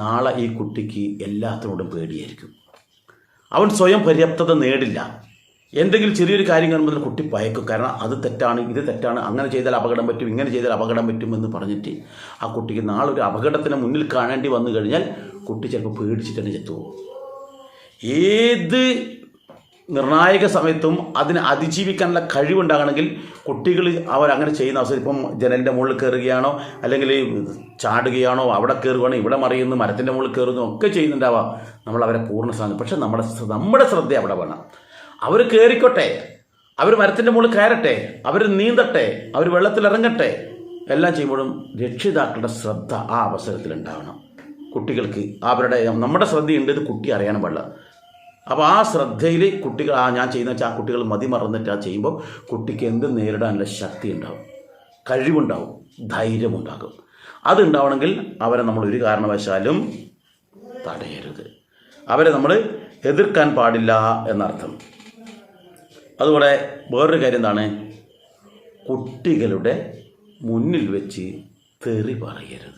നാളെ ഈ കുട്ടിക്ക് എല്ലാത്തിനോടും പേടിയായിരിക്കും. അവൻ സ്വയം പര്യാപ്തത നേടില്ല. എന്തെങ്കിലും ചെറിയൊരു കാര്യം കാണുമ്പോൾ കുട്ടി ഭയക്കും. കാരണം അത് തെറ്റാണ്, ഇത് തെറ്റാണ്, അങ്ങനെ ചെയ്താൽ അപകടം പറ്റും, ഇങ്ങനെ ചെയ്താൽ അപകടം പറ്റും എന്ന് പറഞ്ഞിട്ട് ആ കുട്ടിക്ക് നാളെ ഒരു അപകടത്തിന് മുന്നിൽ കാണേണ്ടി വന്നു കഴിഞ്ഞാൽ കുട്ടി ചിലപ്പോൾ പേടിച്ചിട്ട് തന്നെ ചെത്തുപോകും. ഏത് നിർണായക സമയത്തും അതിനെ അതിജീവിക്കാനുള്ള കഴിവുണ്ടാകണമെങ്കിൽ കുട്ടികൾ അവരങ്ങനെ ചെയ്യുന്ന അവസരം, ഇപ്പം ജനലിൻ്റെ മുകളിൽ കയറുകയാണോ, അല്ലെങ്കിൽ ചാടുകയാണോ, അവിടെ കയറുകയാണോ, ഇവിടെ മറിയുന്നു, മരത്തിൻ്റെ മുകളിൽ കയറുന്നു, ഒക്കെ ചെയ്യുന്നുണ്ടാവാം. നമ്മൾ അവരെ പൂർണ്ണ സാധനം. പക്ഷെ നമ്മുടെ ശ്രദ്ധ അവിടെ വേണം. അവർ കയറിക്കോട്ടെ, അവർ മരത്തിൻ്റെ മുകളിൽ കയറട്ടെ, അവർ നീന്തട്ടെ, അവർ വെള്ളത്തിലിറങ്ങട്ടെ, എല്ലാം ചെയ്യുമ്പോഴും രക്ഷിതാക്കളുടെ ശ്രദ്ധ ആ അവസരത്തിലുണ്ടാവണം. കുട്ടികൾക്ക് നമ്മുടെ ശ്രദ്ധയുണ്ട്, ഇത് കുട്ടി അറിയാനും പാടില്ല. അപ്പോൾ ആ ശ്രദ്ധയിൽ കുട്ടികൾ ഞാൻ ചെയ്യുന്ന വെച്ചാൽ ആ കുട്ടികൾ മതിമറന്നിട്ട് ആ ചെയ്യുമ്പോൾ കുട്ടിക്ക് എന്ത് നേരിടാനുള്ള ശക്തി ഉണ്ടാവും, കഴിവുണ്ടാവും, ധൈര്യമുണ്ടാകും. അതുണ്ടാവണമെങ്കിൽ അവരെ നമ്മൾ ഒരു കാരണവശാലും തടയരുത്, അവരെ നമ്മൾ എതിർക്കാൻ പാടില്ല എന്നർത്ഥം. അതുപോലെ വേറൊരു കാര്യം എന്താണ്, കുട്ടികളുടെ മുന്നിൽ വെച്ച് തെറി പറയരുത്.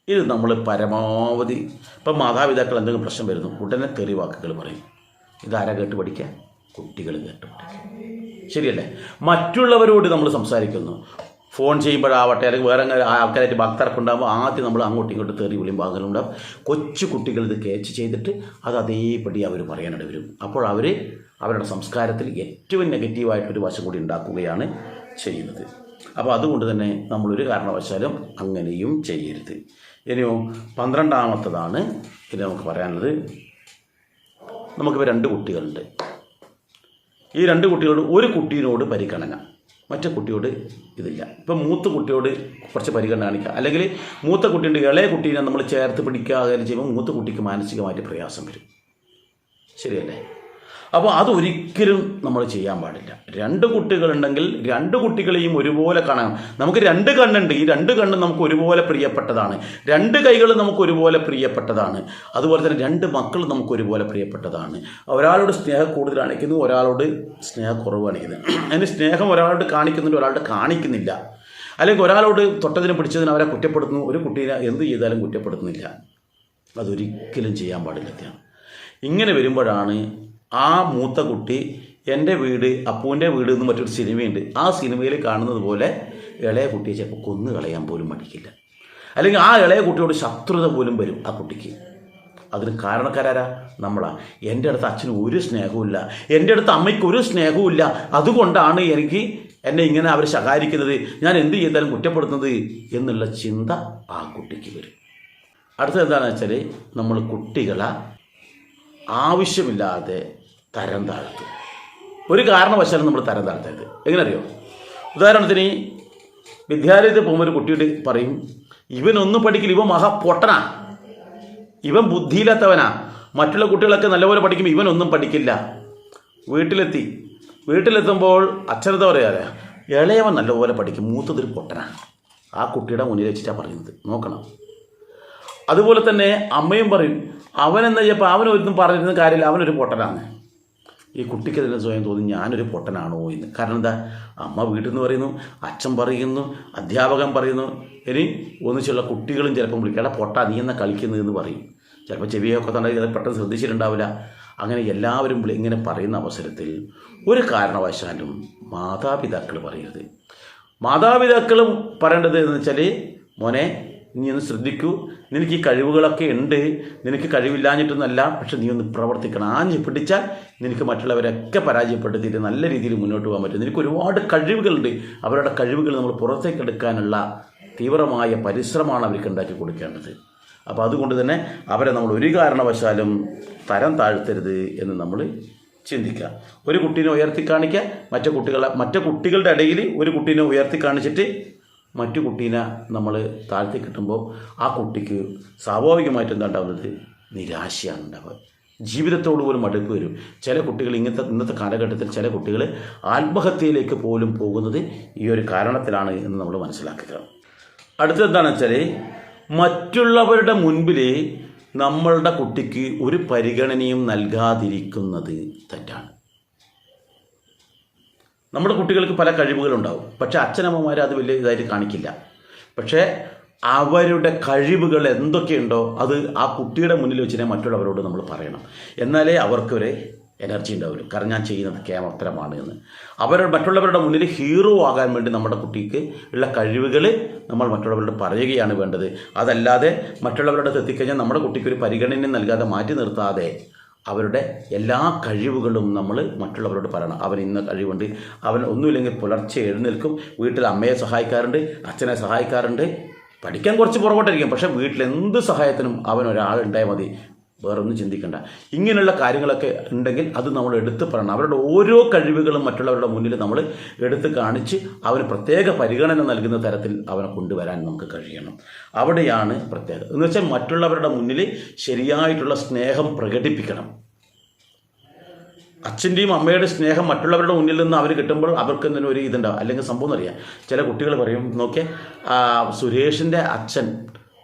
ഇത് നമ്മൾ പരമാവധി, ഇപ്പം മാതാപിതാക്കൾ എന്തെങ്കിലും പ്രശ്നം വരുന്നു, ഉടനെ തെറി വാക്കുകൾ പറയും. ഇതാരാ കേട്ട് പഠിക്കുക? കുട്ടികൾ കേട്ട് പഠിക്കുക. ശരിയല്ലേ? മറ്റുള്ളവരോട് നമ്മൾ സംസാരിക്കുന്നു, ഫോൺ ചെയ്യുമ്പോഴാവട്ടെ, അല്ലെങ്കിൽ വേറെ ആൾക്കാരായിട്ട് ഭക്തർക്കുണ്ടാകുമ്പോൾ ആദ്യം നമ്മൾ അങ്ങോട്ടും ഇങ്ങോട്ടും തെറി വിളിയും ഭാഗങ്ങളുണ്ടാകും. കൊച്ചു കുട്ടികൾ ഇത് കേച്ച് ചെയ്തിട്ട് അത് അതേപടി അവർ പറയാനിട വരും. അപ്പോൾ അവരുടെ സംസ്കാരത്തിൽ ഏറ്റവും നെഗറ്റീവായിട്ടൊരു വശം കൂടി ഉണ്ടാക്കുകയാണ് ചെയ്യുന്നത്. അപ്പോൾ അതുകൊണ്ട് തന്നെ നമ്മളൊരു കാരണവശാലും അങ്ങനെയും ചെയ്യരുത്. ഇനിയോ 12ാമത്തതാണ് ഇനി നമുക്ക് പറയാനുള്ളത്. നമുക്കിപ്പോൾ 2 കുട്ടികളുണ്ട്. ഈ 2 കുട്ടികളോട് ഒരു കുട്ടീനോട് പരിഗണന, മറ്റേ കുട്ടിയോട് ഇതില്ല. ഇപ്പം മൂത്ത കുട്ടിയോട് കുറച്ച് പരിഗണന കാണിക്കുക, അല്ലെങ്കിൽ മൂത്ത കുട്ടിയുണ്ട് ഇളയ കുട്ടീനെ നമ്മൾ ചേർത്ത് പിടിക്കുക ചെയ്യുമ്പോൾ മൂത്ത കുട്ടിക്ക് മാനസികമായിട്ട് പ്രയാസം വരും. ശരിയല്ലേ? അപ്പോൾ അതൊരിക്കലും നമ്മൾ ചെയ്യാൻ പാടില്ല. 2 കുട്ടികളുണ്ടെങ്കിൽ 2 കുട്ടികളെയും ഒരുപോലെ കാണാം. നമുക്ക് 2 കണ്ണുണ്ട്, ഈ 2 കണ്ണും നമുക്ക് ഒരുപോലെ പ്രിയപ്പെട്ടതാണ്. 2 കൈകൾ നമുക്ക് ഒരുപോലെ പ്രിയപ്പെട്ടതാണ്. അതുപോലെ തന്നെ 2 മക്കൾ നമുക്ക് ഒരുപോലെ പ്രിയപ്പെട്ടതാണ്. ഒരാളോട് സ്നേഹം കൂടുതൽ കാണിക്കുന്നു, ഒരാളോട് സ്നേഹക്കുറവ് കാണിക്കുന്നു. അതിന് സ്നേഹം ഒരാളോട് കാണിക്കുന്നുണ്ട്, ഒരാളോട് കാണിക്കുന്നില്ല. അല്ലെങ്കിൽ ഒരാളോട് തൊട്ടതിനും പിടിച്ചതിനും അവരെ കുറ്റപ്പെടുത്തുന്നു, ഒരു കുട്ടീനെ എന്ത് ചെയ്താലും കുറ്റപ്പെടുത്തുന്നില്ല. അതൊരിക്കലും ചെയ്യാൻ പാടില്ല. ഇങ്ങനെ വരുമ്പോഴാണ് ആ മൂത്ത കുട്ടി എൻ്റെ വീട് അപ്പൂൻ്റെ വീട് എന്ന് മറ്റൊരു സിനിമയുണ്ട്, ആ സിനിമയിൽ കാണുന്നത് പോലെ ഇളയ കുട്ടിയെ ചിലപ്പോൾ കൊന്നു കളയാൻ പോലും മടിക്കില്ല. അല്ലെങ്കിൽ ആ ഇളയ കുട്ടിയോട് ശത്രുത പോലും വരും ആ കുട്ടിക്ക്. അതിന് കാരണക്കാരാരാ? നമ്മളാ. എൻ്റെ അടുത്ത് അച്ഛന് ഒരു സ്നേഹവുമില്ല, എൻ്റെ അടുത്ത് അമ്മയ്ക്ക് ഒരു സ്നേഹവുമില്ല, അതുകൊണ്ടാണ് എന്നെ ഇങ്ങനെ അവർ ശകാരിക്കുന്നത്, ഞാൻ എന്ത് ചെയ്താലും കുറ്റപ്പെടുത്തുന്നത് എന്നുള്ള ചിന്ത ആ കുട്ടിക്ക് വരും. അടുത്തത് എന്താണെന്ന് വെച്ചാൽ നമ്മൾ കുട്ടികളെ ആവശ്യമില്ലാതെ തരം താഴ്ത്തും. ഒരു കാരണവശാലും നമ്മൾ തരം താഴ്ത്തരുത്. എങ്ങനെ അറിയോ? ഉദാഹരണത്തിന് വിദ്യാലയത്തിൽ പോകുമ്പോൾ ഒരു കുട്ടിയോട് പറയും, ഇവനൊന്നും പഠിക്കില്ല, ഇവൻ മഹാ പൊട്ടനാ, ഇവൻ ബുദ്ധിയില്ലാത്തവനാ, മറ്റുള്ള കുട്ടികളൊക്കെ നല്ലപോലെ പഠിക്കുമ്പോൾ ഇവനൊന്നും പഠിക്കില്ല. വീട്ടിലെത്തുമ്പോൾ അച്ഛനത പറയാതെ ഇളയവൻ നല്ലപോലെ പഠിക്കും, മൂത്തതൊരു പൊട്ടനാണ്. ആ കുട്ടിയുടെ മുന്നിൽ വെച്ചിട്ടാണ് പറയുന്നത്, നോക്കണം. അതുപോലെ തന്നെ അമ്മയും പറയും, അവനെന്താ ചെയ്യപ്പോൾ അവനൊന്നും പറഞ്ഞിരുന്ന കാര്യമില്ല, അവനൊരു പൊട്ടനാണ്. ഈ കുട്ടിക്ക് തന്നെ സ്വയം തോന്നി ഞാനൊരു പൊട്ടനാണോ എന്ന്. കാരണം എന്താ? അമ്മ വീട്ടിൽ നിന്ന് പറയുന്നു, അച്ഛൻ പറയുന്നു, അധ്യാപകൻ പറയുന്നു. ഇനി ഒന്നിച്ചുള്ള കുട്ടികളും ചിലപ്പം വിളിക്കാതെ പൊട്ട നീ എന്നാ കളിക്കുന്നതെന്ന് പറയും. ചിലപ്പോൾ ചെവിയൊക്കെ തന്നെ അത് പെട്ടെന്ന് ശ്രദ്ധിച്ചിട്ടുണ്ടാവില്ല. അങ്ങനെ എല്ലാവരും ഇങ്ങനെ പറയുന്ന അവസരത്തിൽ ഒരു കാരണവശാലും മാതാപിതാക്കൾ പറയരുത്. മാതാപിതാക്കളും പറയേണ്ടത് എന്ന് വെച്ചാൽ, മോനെ നീ ഒന്ന് ശ്രദ്ധിക്കൂ, നിനക്ക് ഈ കഴിവുകളൊക്കെ ഉണ്ട്, നിനക്ക് കഴിവില്ലാഞ്ഞിട്ടൊന്നുമല്ല, പക്ഷെ നീ ഒന്ന് പ്രവർത്തിക്കണം. ആഞ്ഞ് പിടിച്ചാൽ നിനക്ക് മറ്റുള്ളവരൊക്കെ പരാജയപ്പെടുത്തിയിട്ട് നല്ല രീതിയിൽ മുന്നോട്ട് പോകാൻ പറ്റും. നിനക്ക് ഒരുപാട് കഴിവുകളുണ്ട്, അവരുടെ കഴിവുകൾ നമ്മൾ പുറത്തേക്കെടുക്കാനുള്ള തീവ്രമായ പരിശ്രമമാണ് അവർക്ക് ഉണ്ടാക്കി കൊടുക്കേണ്ടത്. അപ്പോൾ അതുകൊണ്ട് തന്നെ അവരെ നമ്മൾ ഒരു കാരണവശാലും തരം താഴ്ത്തരുത് എന്ന് നമ്മൾ ചിന്തിക്കുക. ഒരു കുട്ടീനെ ഉയർത്തി കാണിക്കുക, മറ്റു കുട്ടികളുടെ ഇടയിൽ ഒരു കുട്ടീനെ ഉയർത്തി കാണിച്ചിട്ട് മറ്റു കുട്ടീനെ നമ്മൾ താഴ്ത്തി കിട്ടുമ്പോൾ ആ കുട്ടിക്ക് സ്വാഭാവികമായിട്ട് എന്താ ഉണ്ടാകുന്നത്? നിരാശയാണ് ഉണ്ടാവുക. ജീവിതത്തോട് പോലും മടുപ്പ് വരും. ചില കുട്ടികൾ ഇന്നത്തെ കാലഘട്ടത്തിൽ ചില കുട്ടികൾ ആത്മഹത്യയിലേക്ക് പോലും പോകുന്നത് ഈ ഒരു കാരണത്തിലാണ് എന്ന് നമ്മൾ മനസ്സിലാക്കുക. അടുത്തെന്താണെന്ന് വെച്ചാൽ, മറ്റുള്ളവരുടെ മുൻപിൽ നമ്മളുടെ കുട്ടിക്ക് ഒരു പരിഗണനയും നൽകാതിരിക്കുന്നത് തെറ്റാണ്. നമ്മുടെ കുട്ടികൾക്ക് പല കഴിവുകളുണ്ടാവും, പക്ഷേ അച്ഛനമ്മമാർ അത് വലിയ ഇതായിട്ട് കാണിക്കില്ല. പക്ഷേ അവരുടെ കഴിവുകൾ എന്തൊക്കെയുണ്ടോ അത് ആ കുട്ടിയുടെ മുന്നിൽ വെച്ച് തന്നെ മറ്റുള്ളവരോട് നമ്മൾ പറയണം. എന്നാലേ അവർക്കൊരു എനർജി ഉണ്ടാവുള്ളൂ. കാരണം ഞാൻ ചെയ്യുന്നത് കേമത്തരമാണ് എന്ന് മറ്റുള്ളവരുടെ മുന്നിൽ ഹീറോ ആകാൻ വേണ്ടി നമ്മുടെ കുട്ടിക്ക് ഉള്ള കഴിവുകൾ നമ്മൾ മറ്റുള്ളവരോട് പറയുകയാണ് വേണ്ടത്. അതല്ലാതെ മറ്റുള്ളവരോട് എത്തിക്കഴിഞ്ഞാൽ നമ്മുടെ കുട്ടിക്ക് ഒരു പരിഗണന നൽകാതെ മാറ്റി നിർത്താതെ അവരുടെ എല്ലാ കഴിവുകളും നമ്മൾ മറ്റുള്ളവരോട് പറയണം. അവൻ ഇന്ന കഴിവുണ്ട്, അവൻ ഒന്നുമില്ലെങ്കിൽ പുലർച്ചെ എഴുന്നേൽക്കും, വീട്ടിൽ അമ്മയെ സഹായിക്കാറുണ്ട്, അച്ഛനെ സഹായിക്കാറുണ്ട്, പഠിക്കാൻ കുറച്ച് പുറകോട്ടായിരിക്കും, പക്ഷേ വീട്ടിൽ എന്ത് സഹായത്തിനും അവൻ ഒരാളുണ്ടായാൽ മതി, വേറൊന്നും ചിന്തിക്കണ്ട. ഇങ്ങനെയുള്ള കാര്യങ്ങളൊക്കെ ഉണ്ടെങ്കിൽ അത് നമ്മൾ എടുത്ത് പറയണം. അവരുടെ ഓരോ കഴിവുകളും മറ്റുള്ളവരുടെ മുന്നിൽ നമ്മൾ എടുത്ത് കാണിച്ച് അവന് പ്രത്യേക പരിഗണന നൽകുന്ന തരത്തിൽ അവനെ കൊണ്ടുവരാൻ നമുക്ക് കഴിയണം. അവിടെയാണ് പ്രത്യേകത എന്ന് വെച്ചാൽ മറ്റുള്ളവരുടെ മുന്നിൽ ശരിയായിട്ടുള്ള സ്നേഹം പ്രകടിപ്പിക്കണം. അച്ഛൻ്റെയും അമ്മയുടെ സ്നേഹം മറ്റുള്ളവരുടെ മുന്നിൽ നിന്ന് അവർ കിട്ടുമ്പോൾ അവർക്ക് എന്തെങ്കിലും ഒരു ഇതുണ്ടാവും. അല്ലെങ്കിൽ സംഭവം അറിയാം, ചില കുട്ടികൾ പറയും, നോക്കിയേ സുരേഷിൻ്റെ അച്ഛൻ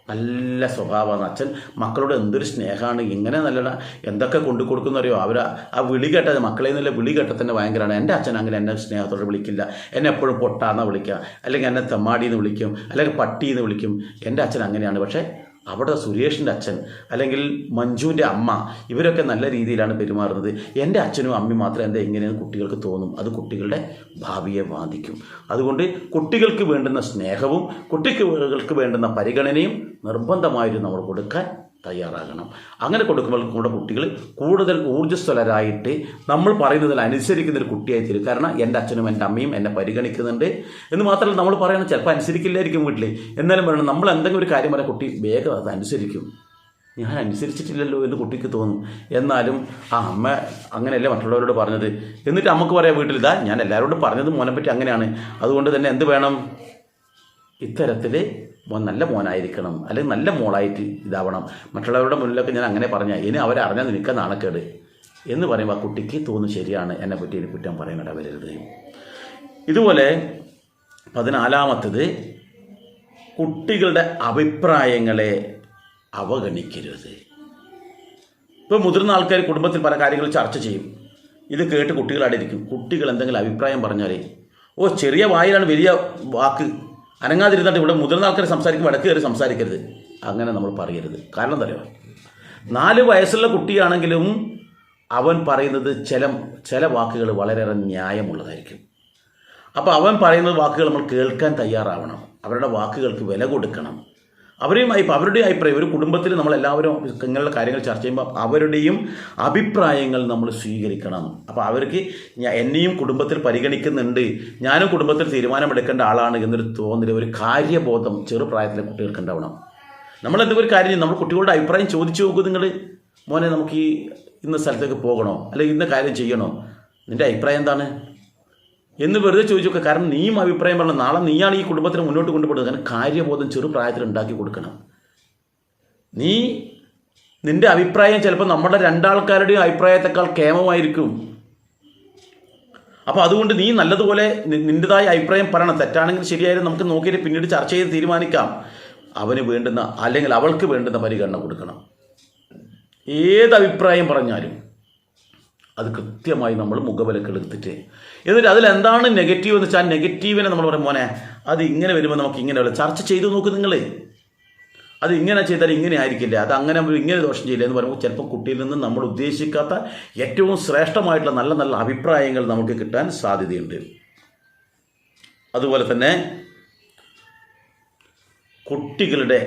നല്ല സ്വഭാവമാണ്, അച്ഛൻ മക്കളോട് എന്തൊരു സ്നേഹമാണ്, ഇങ്ങനെ നല്ല എന്തൊക്കെ കൊണ്ടു കൊടുക്കുന്നറിയോ, അവർ ആ വിളി കേട്ടത് മക്കളെ നിന്നുള്ള വിളി കേട്ടത് തന്നെ ഭയങ്കരമാണ്. എൻ്റെ അച്ഛൻ അങ്ങനെ എന്നെ സ്നേഹത്തോടെ വിളിക്കില്ല, എന്നെ എപ്പോഴും പൊട്ടാന്ന് വിളിക്കുക, അല്ലെങ്കിൽ എന്നെ തെമ്മാടിയെന്ന് വിളിക്കും, അല്ലെങ്കിൽ പട്ടിയെന്ന് വിളിക്കും. എൻ്റെ അച്ഛൻ അങ്ങനെയാണ്. പക്ഷേ അവിടെ സുരേഷിൻ്റെ അച്ഛൻ അല്ലെങ്കിൽ മഞ്ജുവിൻ്റെ അമ്മ ഇവരൊക്കെ നല്ല രീതിയിലാണ് പെരുമാറുന്നത്. എൻ്റെ അച്ഛനും അമ്മയും മാത്രം എന്താ ഇങ്ങനെയെന്ന് കുട്ടികൾക്ക് തോന്നും. അത് കുട്ടികളുടെ ഭാവിയെ ബാധിക്കും. അതുകൊണ്ട് കുട്ടികൾക്ക് വേണ്ടുന്ന സ്നേഹവും കുട്ടികൾക്ക് വേണ്ടുന്ന പരിഗണനയും നിർബന്ധമായിട്ട് നമ്മൾ കൊടുക്കാൻ തയ്യാറാകണം. അങ്ങനെ കൊടുക്കുമ്പോൾ നമ്മുടെ കുട്ടികൾ കൂടുതൽ ഊർജ്ജസ്വലരായിട്ട് നമ്മൾ പറയുന്നതിൽ അനുസരിക്കുന്നൊരു കുട്ടിയായി തീരും. കാരണം എൻ്റെ അച്ഛനും എൻ്റെ അമ്മയും എന്നെ പരിഗണിക്കുന്നുണ്ട് എന്ന് മാത്രമല്ല നമ്മൾ പറയണം. ചിലപ്പോൾ അനുസരിക്കില്ലായിരിക്കും വീട്ടിൽ, എന്നാലും പറയണം നമ്മൾ എന്തെങ്കിലും ഒരു കാര്യം പറയാൻ കുട്ടി വേഗം അത് അനുസരിക്കും. ഞാൻ അനുസരിച്ചിട്ടില്ലല്ലോ എന്ന് കുട്ടിക്ക് തോന്നും. എന്നാലും ആ അമ്മ അങ്ങനെയല്ലേ മറ്റുള്ളവരോട് പറഞ്ഞത്, എന്നിട്ട് അമ്മക്ക് പറയാം വീട്ടിൽ, ഇതാ ഞാൻ എല്ലാവരോടും പറഞ്ഞത് മോനെ പറ്റി അങ്ങനെയാണ്, അതുകൊണ്ട് തന്നെ എന്ത് വേണം, ഇത്തരത്തിൽ നല്ല മോനായിരിക്കണം, അല്ലെങ്കിൽ നല്ല മോളായിട്ട് ഇതാവണം, മറ്റുള്ളവരുടെ മുന്നിലൊക്കെ ഞാൻ അങ്ങനെ പറഞ്ഞാൽ ഇനി അവരറിഞ്ഞാൽ നിൽക്കാൻ നാണക്കേട് എന്ന് പറയുമ്പോൾ ആ കുട്ടിക്ക് തോന്നും ശരിയാണ്, എന്നെ പറ്റി ഇനി കുറ്റം പറയാനിട വരരുത്. ഇതുപോലെ 14-ാമത്തേത്, കുട്ടികളുടെ അഭിപ്രായങ്ങളെ അവഗണിക്കരുത്. ഇപ്പോൾ മുതിർന്ന ആൾക്കാർ കുടുംബത്തിൽ പല കാര്യങ്ങൾ ചർച്ച ചെയ്യും, ഇത് കേട്ട് കുട്ടികൾ അടിയിരിക്കും. കുട്ടികൾ എന്തെങ്കിലും അഭിപ്രായം പറഞ്ഞാൽ ചെറിയ വായിലാണ് വലിയ വാക്ക്, അനങ്ങാതിരുന്നിട്ട് ഇവിടെ മുതിർന്ന ആൾക്കാർ സംസാരിക്കുമ്പോൾ ഇടയ്ക്ക് കയറി സംസാരിക്കരുത്, അങ്ങനെ നമ്മൾ പറയരുത്. കാരണം എന്താ പറയുക, 4 വയസ്സുള്ള കുട്ടിയാണെങ്കിലും അവൻ പറയുന്നത് ചില വാക്കുകൾ വളരെയേറെ ന്യായമുള്ളതായിരിക്കും. അപ്പോൾ അവൻ പറയുന്ന വാക്കുകൾ നമ്മൾ കേൾക്കാൻ തയ്യാറാവണം, അവരുടെ വാക്കുകൾക്ക് വില കൊടുക്കണം. അവരുടെയും അഭിപ്രായം, ഒരു കുടുംബത്തിൽ നമ്മളെല്ലാവരും ഇങ്ങനെയുള്ള കാര്യങ്ങൾ ചർച്ച ചെയ്യുമ്പോൾ അവരുടെയും അഭിപ്രായങ്ങൾ നമ്മൾ സ്വീകരിക്കണം. അപ്പോൾ അവർക്ക് എന്നെയും കുടുംബത്തിൽ പരിഗണിക്കുന്നുണ്ട്, ഞാനും കുടുംബത്തിൽ തീരുമാനമെടുക്കേണ്ട ആളാണ് എന്നൊരു തോന്നൽ, ഒരു കാര്യബോധം ചെറുപ്രായത്തിലെ കുട്ടികൾക്ക് ഉണ്ടാവണം. നമ്മളെന്തെങ്കിലും ഒരു കാര്യം നമ്മൾ കുട്ടികളുടെ അഭിപ്രായം ചോദിച്ചു നോക്കൂ. നിങ്ങൾ മോനെ നമുക്ക് ഇന്ന സ്ഥലത്തേക്ക് പോകണോ, അല്ലെങ്കിൽ ഇന്ന കാര്യം ചെയ്യണോ, നിൻ്റെ അഭിപ്രായം എന്താണ് എന്ന് വെറുതെ ചോദിച്ചു നോക്കുക. കാരണം നീയും അഭിപ്രായം പറഞ്ഞാൽ നാളെ നീയാണ് ഈ കുടുംബത്തിന് മുന്നോട്ട് കൊണ്ടുപോകുന്നത്. കാരണം കാര്യബോധം ചെറുപ്രായത്തിൽ ഉണ്ടാക്കി കൊടുക്കണം. നിൻ്റെ അഭിപ്രായം ചിലപ്പോൾ നമ്മുടെ രണ്ടാൾക്കാരുടെയും അഭിപ്രായത്തെക്കാൾ കേമമായിരിക്കും. അപ്പോൾ അതുകൊണ്ട് നീ നല്ലതുപോലെ നിൻ്റെതായ അഭിപ്രായം പറയണം. തെറ്റാണെങ്കിൽ ശരിയായാലും നമുക്ക് നോക്കിയിട്ട് പിന്നീട് ചർച്ച ചെയ്ത് തീരുമാനിക്കാം. അവന് വേണ്ടുന്ന അല്ലെങ്കിൽ അവൾക്ക് വേണ്ടുന്ന പരിഗണന കൊടുക്കണം. ഏത് അഭിപ്രായം പറഞ്ഞാലും അത് കൃത്യമായി നമ്മൾ മുഖവിലക്കെടുത്തിട്ട് എന്നിട്ട് അതിലെന്താണ് നെഗറ്റീവ് എന്ന് വെച്ചാൽ നെഗറ്റീവിനെ നമ്മൾ പറയും മോനെ അത് ഇങ്ങനെ വരുമ്പോൾ നമുക്ക് ഇങ്ങനെ ചർച്ച ചെയ്തു നോക്ക്. നിങ്ങൾ അത് ഇങ്ങനെ ചെയ്താൽ ഇങ്ങനെ ആയിരിക്കില്ല, അത് അങ്ങനെ ഇങ്ങനെ ദോഷം ചെയ്യില്ല എന്ന് പറയുമ്പോൾ ചിലപ്പോൾ കുട്ടിയിൽ നിന്ന് നമ്മൾ ഉദ്ദേശിക്കാത്ത ഏറ്റവും ശ്രേഷ്ഠമായിട്ടുള്ള നല്ല നല്ല അഭിപ്രായങ്ങൾ നമുക്ക് കിട്ടാൻ സാധ്യതയുണ്ട്. അതുപോലെ തന്നെ കുട്ടികളുടെ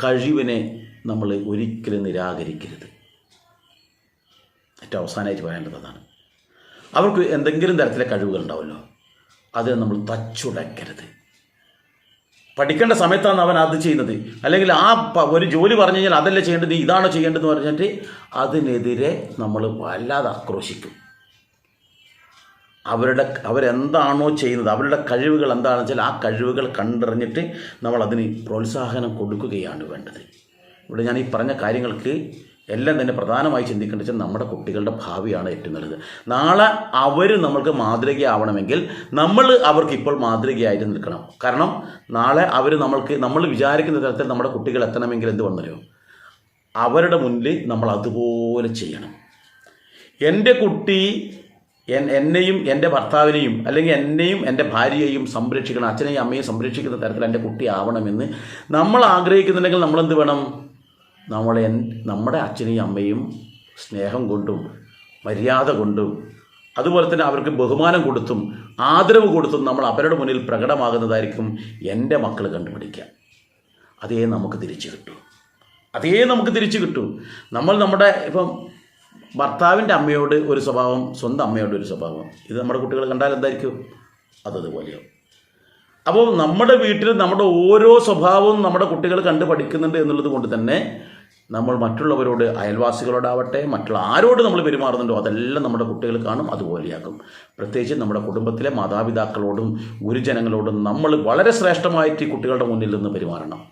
കഴിവിനെ നമ്മൾ ഒരിക്കലും നിരാകരിക്കരുത്. ഏറ്റവും അവസാനമായിട്ട് പറയേണ്ടത് അതാണ്. അവർക്ക് എന്തെങ്കിലും തരത്തിലെ കഴിവുകൾ ഉണ്ടാവുമല്ലോ, അത് നമ്മൾ തച്ചുടയ്ക്കരുത്. പഠിക്കേണ്ട സമയത്താണ് അവൻ അത് ചെയ്യുന്നത്, അല്ലെങ്കിൽ ഒരു ജോലി പറഞ്ഞു കഴിഞ്ഞാൽ അതല്ലേ ചെയ്യേണ്ടത്, ഇതാണോ ചെയ്യേണ്ടതെന്ന് പറഞ്ഞിട്ട് അതിനെതിരെ നമ്മൾ വല്ലാതെ ആക്രോശിക്കും. അവരെന്താണോ ചെയ്യുന്നത്, അവരുടെ കഴിവുകൾ എന്താണെന്ന് വെച്ചാൽ ആ കഴിവുകൾ കണ്ടറിഞ്ഞിട്ട് നമ്മൾ അതിന് പ്രോത്സാഹനം കൊടുക്കുകയാണ് വേണ്ടത്. ഇവിടെ ഞാൻ ഈ പറഞ്ഞ കാര്യങ്ങൾക്ക് എല്ലാം തന്നെ പ്രധാനമായി ചിന്തിക്കേണ്ടത് വെച്ചാൽ നമ്മുടെ കുട്ടികളുടെ ഭാവിയാണ് ഏറ്റവും നല്ലത്. നാളെ അവർ നമ്മൾക്ക് മാതൃകയാവണമെങ്കിൽ നമ്മൾ അവർക്ക് ഇപ്പോൾ മാതൃകയായിട്ട് നിൽക്കണം. കാരണം നാളെ നമ്മൾ വിചാരിക്കുന്ന തരത്തിൽ നമ്മുടെ കുട്ടികൾ എത്തണമെങ്കിൽ എന്ത് വന്നല്ലോ, അവരുടെ മുന്നിൽ നമ്മൾ അതുപോലെ ചെയ്യണം. എൻ്റെ കുട്ടി എന്നെയും എൻ്റെ ഭർത്താവിനെയും അല്ലെങ്കിൽ എന്നെയും എൻ്റെ ഭാര്യയെയും സംരക്ഷിക്കണം, അച്ഛനെയും അമ്മയെയും സംരക്ഷിക്കുന്ന തരത്തിൽ എൻ്റെ കുട്ടി ആവണമെന്ന് നമ്മൾ ആഗ്രഹിക്കുന്നുണ്ടെങ്കിൽ നമ്മളെന്ത് വേണം, നമ്മുടെ അച്ഛനെയും അമ്മയും സ്നേഹം കൊണ്ടും മര്യാദ കൊണ്ടും അതുപോലെ തന്നെ അവർക്ക് ബഹുമാനം കൊടുത്തും ആദരവ് കൊടുത്തും നമ്മൾ അവരുടെ മുന്നിൽ പ്രകടമാകുന്നതായിരിക്കും എൻ്റെ മക്കൾ കണ്ടുപിടിക്കുക. അതേ നമുക്ക് തിരിച്ചു കിട്ടും. നമ്മുടെ ഇപ്പം ഭർത്താവിൻ്റെ അമ്മയോട് ഒരു സ്വഭാവം, സ്വന്തം അമ്മയോട് ഒരു സ്വഭാവം, ഇത് നമ്മുടെ കുട്ടികൾ കണ്ടാൽ എന്തായിരിക്കും, അതതുപോലെയാവും. അപ്പോൾ നമ്മുടെ വീട്ടിൽ നമ്മുടെ ഓരോ സ്വഭാവവും നമ്മുടെ കുട്ടികൾ കണ്ടു പഠിക്കുന്നുണ്ട് എന്നുള്ളത് കൊണ്ട് തന്നെ നമ്മൾ മറ്റുള്ളവരോട്, അയൽവാസികളോടാവട്ടെ മറ്റുള്ള ആരോട് നമ്മൾ പെരുമാറുന്നുണ്ടോ അതെല്ലാം നമ്മുടെ കുട്ടികൾ കാണും, അതുപോലെയാക്കും. പ്രത്യേകിച്ച് നമ്മുടെ കുടുംബത്തിലെ മാതാപിതാക്കളോടും ഗുരുജനങ്ങളോടും നമ്മൾ വളരെ ശ്രേഷ്ഠമായിട്ട് ഈ കുട്ടികളുടെ മുന്നിൽ നിന്ന് പെരുമാറണം.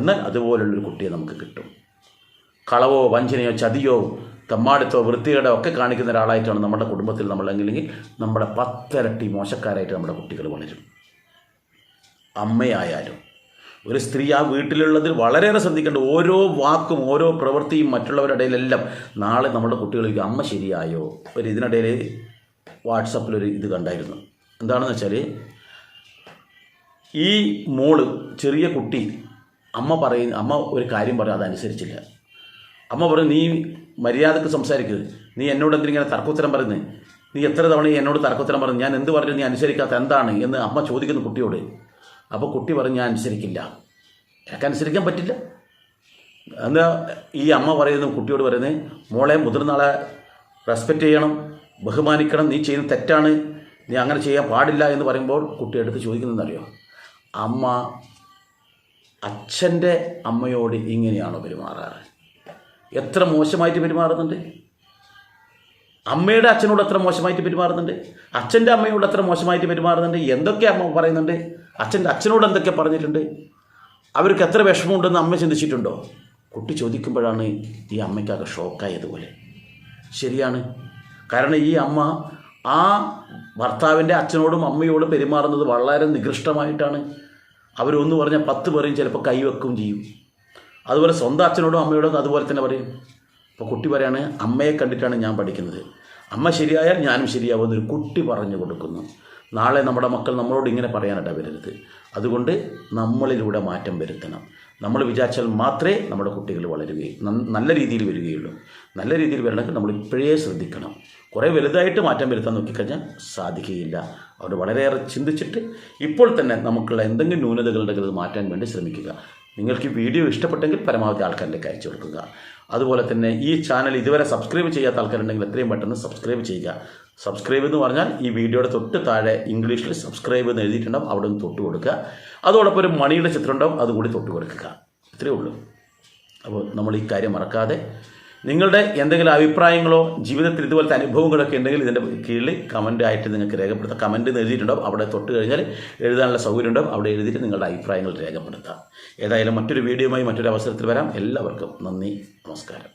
എന്നാൽ അതുപോലുള്ളൊരു കുട്ടിയെ നമുക്ക് കിട്ടും. കളവോ വഞ്ചനയോ ചതിയോ തമ്മാടിത്തോ വൃത്തികേടോ ഒക്കെ കാണിക്കുന്ന ഒരാളായിട്ടാണ് നമ്മുടെ കുടുംബത്തിൽ നമ്മളെങ്കിൽ നമ്മുടെ 10 ഇരട്ടി മോശക്കാരായിട്ട് നമ്മുടെ കുട്ടികൾ വളരും. അമ്മയായാലും ഒരു സ്ത്രീ ആ വീട്ടിലുള്ളതിൽ വളരെയേറെ ശ്രദ്ധിക്കേണ്ട ഓരോ വാക്കും ഓരോ പ്രവൃത്തിയും മറ്റുള്ളവരുടെ ഇടയിലെല്ലാം നാളെ നമ്മുടെ കുട്ടികൾക്ക് അമ്മ ശരിയായോ. ഇതിനിടയിൽ വാട്സപ്പിലൊരു ഇത് കണ്ടായിരുന്നു. എന്താണെന്ന് വെച്ചാൽ ഈ ചെറിയ കുട്ടി അമ്മ ഒരു കാര്യം പറയും, അതനുസരിച്ചില്ല. അമ്മ പറയും, നീ മര്യാദക്ക് സംസാരിക്കരുത്, നീ എന്നോട് എന്തിനിങ്ങനെ തർക്കോത്തരം പറയുന്നത്, നീ എത്ര തവണ എന്നോട് തർക്കോത്തരം പറഞ്ഞു, ഞാൻ എന്ത് പറഞ്ഞു നീ അനുസരിക്കാത്ത എന്താണ് എന്ന് അമ്മ ചോദിക്കുന്നു കുട്ടിയോട്. അപ്പോൾ കുട്ടി പറഞ്ഞു, ഞാൻ അനുസരിക്കില്ല, എനിക്ക് അനുസരിക്കാൻ പറ്റില്ല. എന്താ ഈ അമ്മ കുട്ടിയോട് പറയുന്നത്, മോളെ മുതിർന്നാളെ റെസ്പെക്റ്റ് ചെയ്യണം, ബഹുമാനിക്കണം, നീ ചെയ്യുന്ന തെറ്റാണ്, നീ അങ്ങനെ ചെയ്യാൻ പാടില്ല എന്ന് പറയുമ്പോൾ കുട്ടി എടുത്ത് ചോദിക്കുന്നതെന്നറിയോ, അമ്മ അച്ഛൻ്റെ അമ്മയോട് ഇങ്ങനെയാണോ പെരുമാറാറ്, എത്ര മോശമായിട്ട് പെരുമാറുന്നുണ്ട്, അമ്മയുടെ അച്ഛനോട് എത്ര മോശമായിട്ട് പെരുമാറുന്നുണ്ട്, അച്ഛൻ്റെ അമ്മയോട് എത്ര മോശമായിട്ട് പെരുമാറുന്നുണ്ട്, എന്തൊക്കെ അമ്മ പറയുന്നുണ്ട്, അച്ഛനോട് എന്തൊക്കെ പറഞ്ഞിട്ടുണ്ട്, അവർക്ക് എത്ര വിഷമമുണ്ടെന്ന് അമ്മ ചിന്തിച്ചിട്ടുണ്ടോ. കുട്ടി ചോദിക്കുമ്പോഴാണ് ഈ അമ്മയ്ക്കൊക്കെ ഷോക്കായതുപോലെ. ശരിയാണ്. കാരണം ഈ അമ്മ ആ ഭർത്താവിൻ്റെ അച്ഛനോടും അമ്മയോടും പെരുമാറുന്നത് വളരെ നികൃഷ്ടമായിട്ടാണ്. അവരൊന്ന് പറഞ്ഞാൽ 10 പേരെയും ചിലപ്പോൾ കൈവെക്കുകയും ചെയ്യും. അതുപോലെ സ്വന്തം അച്ഛനോടും അമ്മയോടും അതുപോലെ തന്നെ പറയും. അപ്പോൾ കുട്ടി പറയാണ്, അമ്മയെ കണ്ടിട്ടാണ് ഞാൻ പഠിക്കുന്നത്, അമ്മ ശരിയായാൽ ഞാനും ശരിയാവുമെന്നൊരു കുട്ടി പറഞ്ഞു കൊടുക്കുന്നു. നാളെ നമ്മുടെ മക്കൾ നമ്മളോട് ഇങ്ങനെ പറയാനായിട്ട് വരരുത്. അതുകൊണ്ട് നമ്മളിലൂടെ മാറ്റം വരുത്തണം. നമ്മൾ വിചാരിച്ചാൽ മാത്രമേ നമ്മുടെ കുട്ടികൾ നല്ല രീതിയിൽ വരികയുള്ളൂ. നല്ല രീതിയിൽ വരണമെങ്കിൽ നമ്മൾ ഇപ്പോഴേ ശ്രദ്ധിക്കണം. കുറേ വലുതായിട്ട് മാറ്റം വരുത്താൻ നോക്കിക്കഴിഞ്ഞാൽ സാധിക്കുകയില്ല. അവിടെ വളരെയേറെ ചിന്തിച്ചിട്ട് ഇപ്പോൾ തന്നെ നമുക്കുള്ള എന്തെങ്കിലും ന്യൂനതകളുടെ അത് മാറ്റാൻ വേണ്ടി ശ്രമിക്കുക. നിങ്ങൾക്ക് ഈ വീഡിയോ ഇഷ്ടപ്പെട്ടെങ്കിൽ പരമാവധി ആൾക്കാരിലേക്ക് അയച്ചു കൊടുക്കുക. അതുപോലെ തന്നെ ഈ ചാനൽ ഇതുവരെ സബ്സ്ക്രൈബ് ചെയ്യാത്ത ആൾക്കാരുണ്ടെങ്കിൽ എത്രയും പെട്ടെന്ന് സബ്സ്ക്രൈബ് ചെയ്യുക. സബ്സ്ക്രൈബ് എന്ന് പറഞ്ഞാൽ ഈ വീഡിയോയുടെ തൊട്ട് താഴെ ഇംഗ്ലീഷിൽ സബ്സ്ക്രൈബ് എന്ന് എഴുതിയിട്ടുണ്ടാവും, അവിടെ നിന്ന് തൊട്ട് കൊടുക്കുക. അതോടൊപ്പം ഒരു മണിയുടെ ചിത്രം ഉണ്ടാവും, അതുകൂടി തൊട്ട് കൊടുക്കുക. ഇത്രയേ ഉള്ളൂ. അപ്പോൾ നമ്മൾ ഈ കാര്യം മറക്കാതെ നിങ്ങളുടെ എന്തെങ്കിലും അഭിപ്രായങ്ങളോ ജീവിതത്തിൽ ഇതുപോലത്തെ അനുഭവങ്ങളൊക്കെ ഉണ്ടെങ്കിൽ ഇതിൻ്റെ കീഴിൽ കമൻ്റ് ആയിട്ട് നിങ്ങൾക്ക് രേഖപ്പെടുത്താം. കമൻ്റ് എഴുതിയിട്ടുണ്ടാവും, അവിടെ തൊട്ട് കഴിഞ്ഞാൽ എഴുതാനുള്ള സൗകര്യം ഉണ്ടാവും, അവിടെ എഴുതിയിട്ട് നിങ്ങളുടെ അഭിപ്രായങ്ങൾ രേഖപ്പെടുത്താം. ഏതായാലും മറ്റൊരു വീഡിയോയുമായി മറ്റൊരു അവസരത്തിൽ വരാം. എല്ലാവർക്കും നന്ദി, നമസ്കാരം.